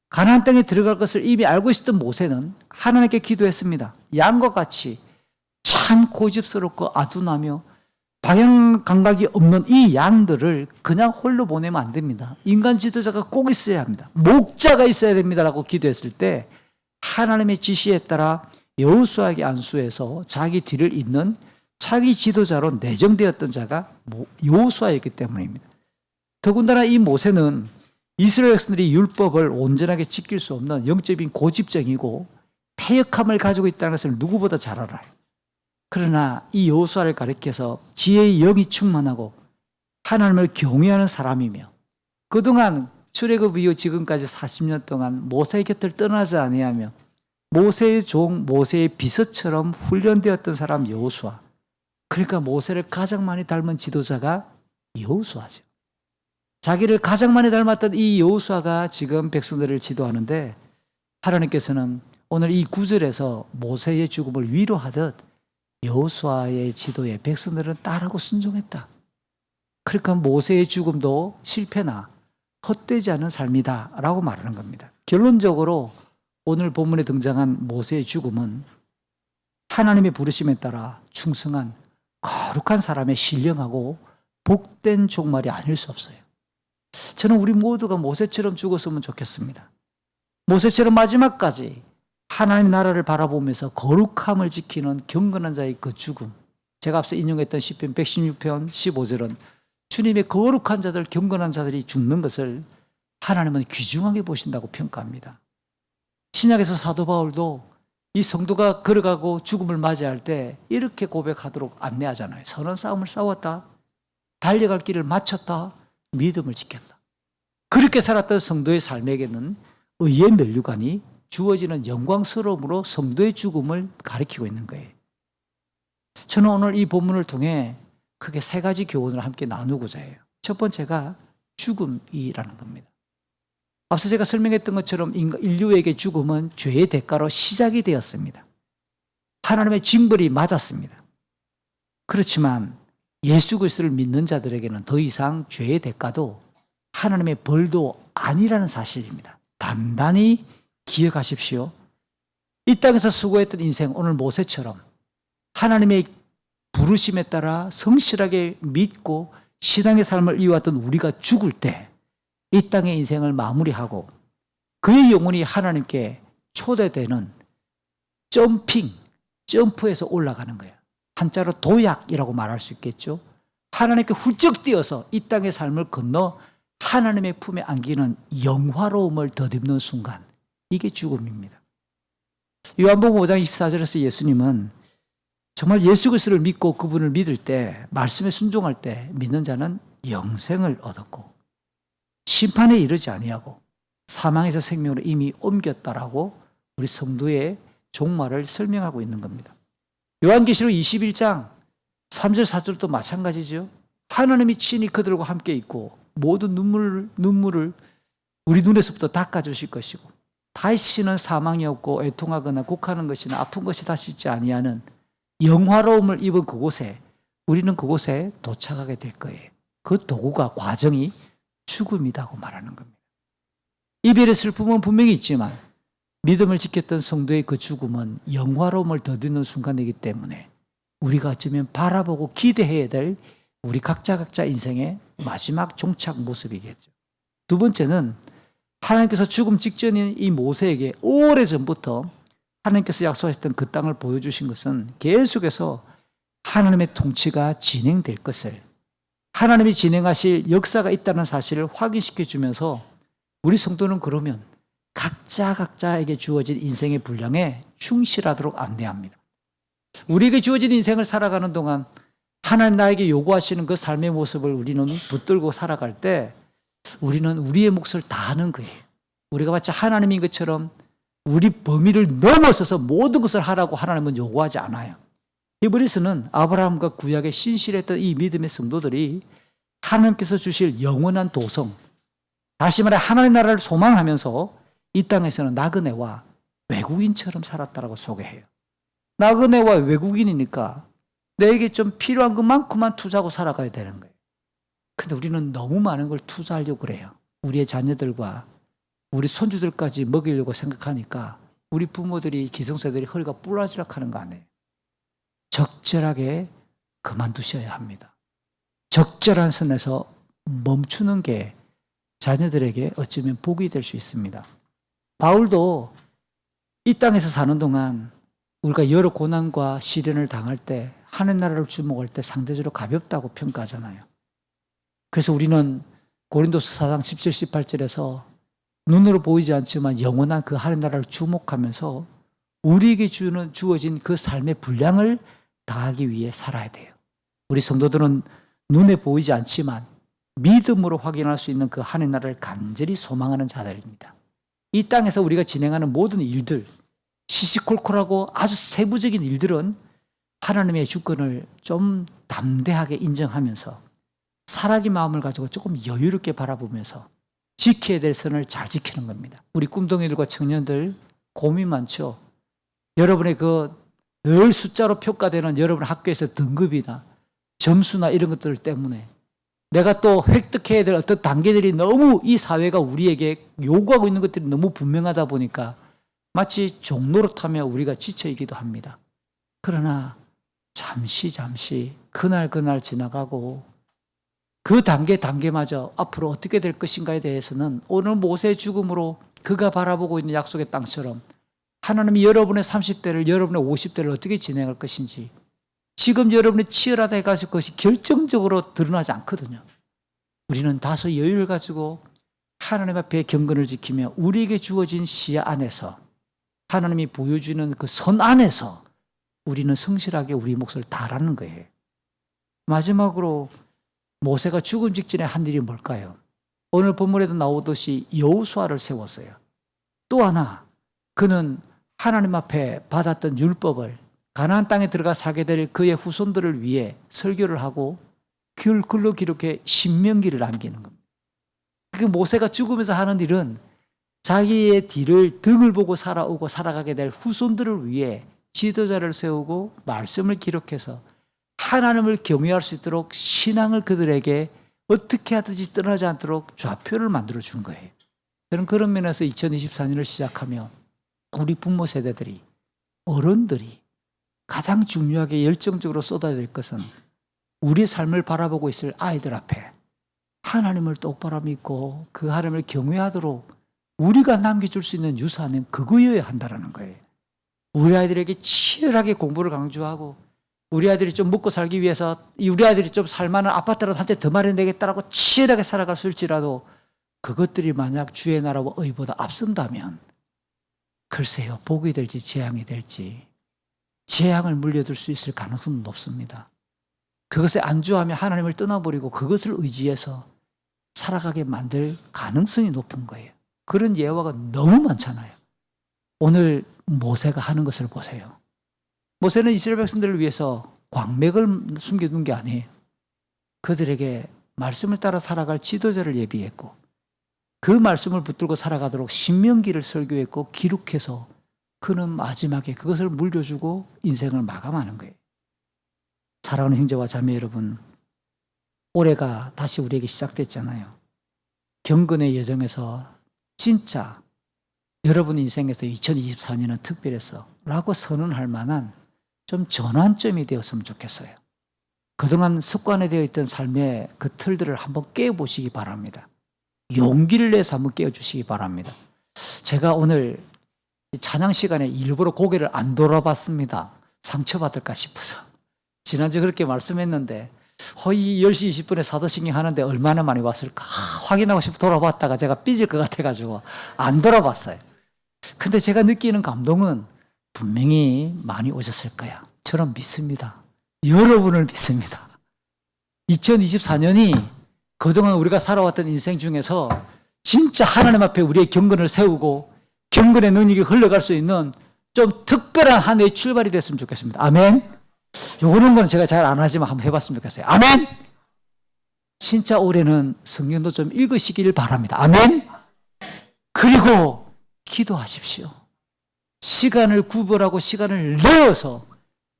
가나안 땅에 들어갈 것을 이미 알고 있었던 모세는 하나님께 기도했습니다. 양과 같이 참 고집스럽고 아둔하며 방향 감각이 없는 이 양들을 그냥 홀로 보내면 안 됩니다. 인간 지도자가 꼭 있어야 합니다. 목자가 있어야 됩니다라고 기도했을 때 하나님의 지시에 따라 여호수아에게 안수해서 자기 뒤를 잇는 차기 지도자로 내정되었던 자가 여호수아였기 때문입니다. 더군다나 이 모세는 이스라엘 백성들이 율법을 온전하게 지킬 수 없는 영적인 고집쟁이고 패역함을 가지고 있다는 것을 누구보다 잘 알아요. 그러나 이 여호수아를 가리켜서 지혜의 영이 충만하고 하나님을 경외하는 사람이며 그동안 출애굽 이후 지금까지 40년 동안 모세의 곁을 떠나지 아니하며 모세의 종, 모세의 비서처럼 훈련되었던 사람 여호수아. 그러니까 모세를 가장 많이 닮은 지도자가 여호수아죠. 자기를 가장 많이 닮았던 이 여호수아가 지금 백성들을 지도하는데 하나님께서는 오늘 이 9절에서 모세의 죽음을 위로하듯 여호수아의 지도에 백성들은 따르고 순종했다. 그러니까 모세의 죽음도 실패나 헛되지 않은 삶이다 라고 말하는 겁니다. 결론적으로 오늘 본문에 등장한 모세의 죽음은 하나님의 부르심에 따라 충성한 거룩한 사람의 신령하고 복된 종말이 아닐 수 없어요. 저는 우리 모두가 모세처럼 죽었으면 좋겠습니다. 모세처럼 마지막까지 하나님의 나라를 바라보면서 거룩함을 지키는 경건한 자의 그 죽음. 제가 앞서 인용했던 시편 116편 15절은 주님의 거룩한 자들, 경건한 자들이 죽는 것을 하나님은 귀중하게 보신다고 평가합니다. 신약에서 사도 바울도 이 성도가 걸어가고 죽음을 맞이할 때 이렇게 고백하도록 안내하잖아요. 선한 싸움을 싸웠다. 달려갈 길을 마쳤다. 믿음을 지켰다. 그렇게 살았던 성도의 삶에게는 의의 면류관이 주어지는 영광스러움으로 성도의 죽음을 가리키고 있는 거예요. 저는 오늘 이 본문을 통해 크게 세 가지 교훈을 함께 나누고자 해요. 첫 번째가 죽음이라는 겁니다. 앞서 제가 설명했던 것처럼 인류에게 죽음은 죄의 대가로 시작이 되었습니다. 하나님의 징벌이 맞았습니다. 그렇지만 예수 그리스도를 믿는 자들에게는 더 이상 죄의 대가도 하나님의 벌도 아니라는 사실입니다. 단단히 기억하십시오. 이 땅에서 수고했던 인생, 오늘 모세처럼 하나님의 부르심에 따라 성실하게 믿고 신앙의 삶을 이어왔던 우리가 죽을 때 이 땅의 인생을 마무리하고 그의 영혼이 하나님께 초대되는 점프해서 올라가는 거예요. 한자로 도약이라고 말할 수 있겠죠. 하나님께 훌쩍 뛰어서 이 땅의 삶을 건너 하나님의 품에 안기는 영화로움을 덧입는 순간, 이게 죽음입니다. 요한복음 5장 24절에서 예수님은 정말 예수 그리스도를 믿고 그분을 믿을 때, 말씀에 순종할 때 믿는 자는 영생을 얻었고 심판에 이르지 아니하고 사망에서 생명으로 이미 옮겼다라고 우리 성도의 종말을 설명하고 있는 겁니다. 요한계시록 21장 3절 4절도 마찬가지죠. 하나님이 친히 그들과 함께 있고 모든 눈물을 우리 눈에서부터 닦아주실 것이고 다시는 사망이 없고 애통하거나 곡하는 것이나 아픈 것이 다시 있지 아니하는 영화로움을 입은 그곳에, 우리는 그곳에 도착하게 될 거예요. 그 도구가, 과정이 죽음이라고 말하는 겁니다. 이별의 슬픔은 분명히 있지만 믿음을 지켰던 성도의 그 죽음은 영화로움을 더디는 순간이기 때문에 우리가 어쩌면 바라보고 기대해야 될 우리 각자 인생의 마지막 종착 모습이겠죠. 두 번째는 하나님께서 죽음 직전인 이 모세에게 오래전부터 하나님께서 약속하셨던 그 땅을 보여주신 것은 계속해서 하나님의 통치가 진행될 것을, 하나님이 진행하실 역사가 있다는 사실을 확인시켜 주면서 우리 성도는 그러면 각자에게 주어진 인생의 분량에 충실하도록 안내합니다. 우리에게 주어진 인생을 살아가는 동안 하나님 나에게 요구하시는 그 삶의 모습을 우리는 붙들고 살아갈 때 우리는 우리의 몫을 다하는 거예요. 우리가 마치 하나님인 것처럼 우리 범위를 넘어서서 모든 것을 하라고 하나님은 요구하지 않아요. 히브리서는 아브라함과 구약에 신실했던 이 믿음의 성도들이 하나님께서 주실 영원한 도성, 다시 말해 하나님 나라를 소망하면서 이 땅에서는 나그네와 외국인처럼 살았다라고 소개해요. 나그네와 외국인이니까 내게 좀 필요한 것만큼만 투자하고 살아가야 되는 거예요. 근데 우리는 너무 많은 걸 투자하려고 그래요. 우리의 자녀들과 우리 손주들까지 먹이려고 생각하니까 우리 부모들이, 기성세들이 허리가 부러지락 하는 거 아니에요. 적절하게 그만두셔야 합니다. 적절한 선에서 멈추는 게 자녀들에게 어쩌면 복이 될 수 있습니다. 바울도 이 땅에서 사는 동안 우리가 여러 고난과 시련을 당할 때, 하늘 나라를 주목할 때 상대적으로 가볍다고 평가하잖아요. 그래서 우리는 고린도서 4장 17, 18절에서 눈으로 보이지 않지만 영원한 그 하늘 나라를 주목하면서 우리에게 주어진 그 삶의 분량을 다하기 위해 살아야 돼요. 우리 성도들은 눈에 보이지 않지만 믿음으로 확인할 수 있는 그 하늘 나라를 간절히 소망하는 자들입니다. 이 땅에서 우리가 진행하는 모든 일들, 시시콜콜하고 아주 세부적인 일들은 하나님의 주권을 좀 담대하게 인정하면서 사랑의 마음을 가지고 조금 여유롭게 바라보면서 지켜야 될 선을 잘 지키는 겁니다. 우리 꿈덩이들과 청년들 고민 많죠. 여러분의 늘 숫자로 평가되는 여러분 학교에서 등급이나 점수나 이런 것들 때문에 내가 또 획득해야 될 어떤 단계들이 너무 이 사회가 우리에게 요구하고 있는 것들이 너무 분명하다 보니까 마치 종로릇하며 우리가 지쳐있기도 합니다. 그러나 잠시 그날 지나가고 그 단계마저 앞으로 어떻게 될 것인가에 대해서는 오늘 모세의 죽음으로 그가 바라보고 있는 약속의 땅처럼 하나님이 여러분의 30대를 여러분의 50대를 어떻게 진행할 것인지 지금 여러분이 치열하다 해가지고 그것이 결정적으로 드러나지 않거든요. 우리는 다소 여유를 가지고 하나님 앞에 경건을 지키며 우리에게 주어진 시야 안에서 하나님이 보여주는 그 선 안에서 우리는 성실하게 우리 몫을 다하는 거예요. 마지막으로 모세가 죽음 직전에 한 일이 뭘까요? 오늘 본문에도 나오듯이 여호수아를 세웠어요. 또 하나 그는 하나님 앞에 받았던 율법을 가나안 땅에 들어가 살게 될 그의 후손들을 위해 설교를 하고 글로 기록해 신명기를 남기는 겁니다. 그 모세가 죽으면서 하는 일은 자기의 뒤를 등을 보고 살아오고 살아가게 될 후손들을 위해 지도자를 세우고 말씀을 기록해서 하나님을 경외할 수 있도록 신앙을 그들에게 어떻게 하든지 떠나지 않도록 좌표를 만들어 준 거예요. 저는 그런 면에서 2024년을 시작하며 우리 부모 세대들이 어른들이 가장 중요하게 열정적으로 쏟아야 될 것은 우리 삶을 바라보고 있을 아이들 앞에 하나님을 똑바로 믿고 그 하나님을 경외하도록 우리가 남겨줄 수 있는 유산은 그거여야 한다는 거예요. 우리 아이들에게 치열하게 공부를 강조하고 우리 아이들이 좀 먹고 살기 위해서 우리 아이들이 좀 살만한 아파트라도 한 채 더 마련되겠다라고 치열하게 살아갈 수 있을지라도 그것들이 만약 주의 나라와 의보다 앞선다면 글쎄요, 복이 될지 재앙이 될지 재앙을 물려줄 수 있을 가능성은 높습니다. 그것에 안주하며 하나님을 떠나버리고 그것을 의지해서 살아가게 만들 가능성이 높은 거예요. 그런 예화가 너무 많잖아요. 오늘 모세가 하는 것을 보세요. 모세는 이스라엘 백성들을 위해서 광맥을 숨겨둔 게 아니에요. 그들에게 말씀을 따라 살아갈 지도자를 예비했고 그 말씀을 붙들고 살아가도록 신명기를 설교했고 기록해서 그는 마지막에 그것을 물려주고 인생을 마감하는 거예요. 사랑하는 형제와 자매 여러분, 올해가 다시 우리에게 시작됐잖아요. 경건의 여정에서 진짜 여러분 인생에서 2024년은 특별해서 라고 선언할 만한 좀 전환점이 되었으면 좋겠어요. 그동안 습관화되어 있던 삶의 그 틀들을 한번 깨보시기 바랍니다. 용기를 내서 한번 깨워주시기 바랍니다. 제가 오늘 찬양 시간에 일부러 고개를 안 돌아봤습니다. 상처받을까 싶어서. 지난주에 그렇게 말씀했는데 거의 10시 20분에 사도신경 하는데 얼마나 많이 왔을까 확인하고 싶어 돌아봤다가 제가 삐질 것 같아가지고 안 돌아봤어요. 근데 제가 느끼는 감동은 분명히 많이 오셨을 거야. 저는 믿습니다. 여러분을 믿습니다. 2024년이 그동안 우리가 살아왔던 인생 중에서 진짜 하나님 앞에 우리의 경건을 세우고 경건의 능력이 흘러갈 수 있는 좀 특별한 한 해의 출발이 됐으면 좋겠습니다. 아멘. 요런 건 제가 잘 안 하지만 한번 해봤으면 좋겠어요. 아멘. 진짜 올해는 성경도 좀 읽으시길 바랍니다. 아멘. 그리고 기도하십시오. 시간을 구별하고 시간을 내어서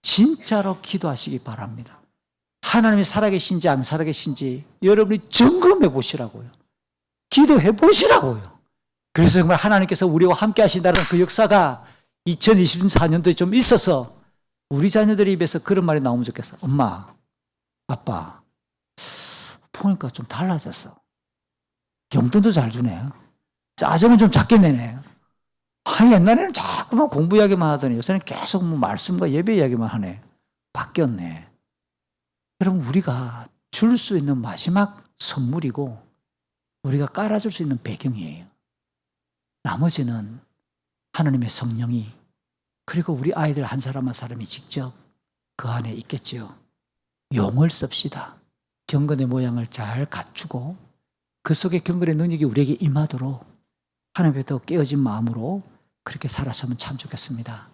진짜로 기도하시기 바랍니다. 하나님이 살아계신지 안 살아계신지 여러분이 점검해 보시라고요. 기도해 보시라고요. 그래서 정말 하나님께서 우리와 함께 하신다는 그 역사가 2024년도에 좀 있어서 우리 자녀들 입에서 그런 말이 나오면 좋겠어. 엄마, 아빠, 보니까 좀 달라졌어. 용돈도 잘 주네. 짜증은 좀 작게 내네. 옛날에는 자꾸만 공부 이야기만 하더니 요새는 계속 뭐 말씀과 예배 이야기만 하네. 바뀌었네. 여러분, 우리가 줄 수 있는 마지막 선물이고 우리가 깔아줄 수 있는 배경이에요. 나머지는 하나님의 성령이 그리고 우리 아이들 한 사람 한 사람이 직접 그 안에 있겠지요. 용을 씁시다. 경건의 모양을 잘 갖추고 그 속에 경건의 능력이 우리에게 임하도록 하나님 앞에 더 깨어진 마음으로 그렇게 살았으면 참 좋겠습니다.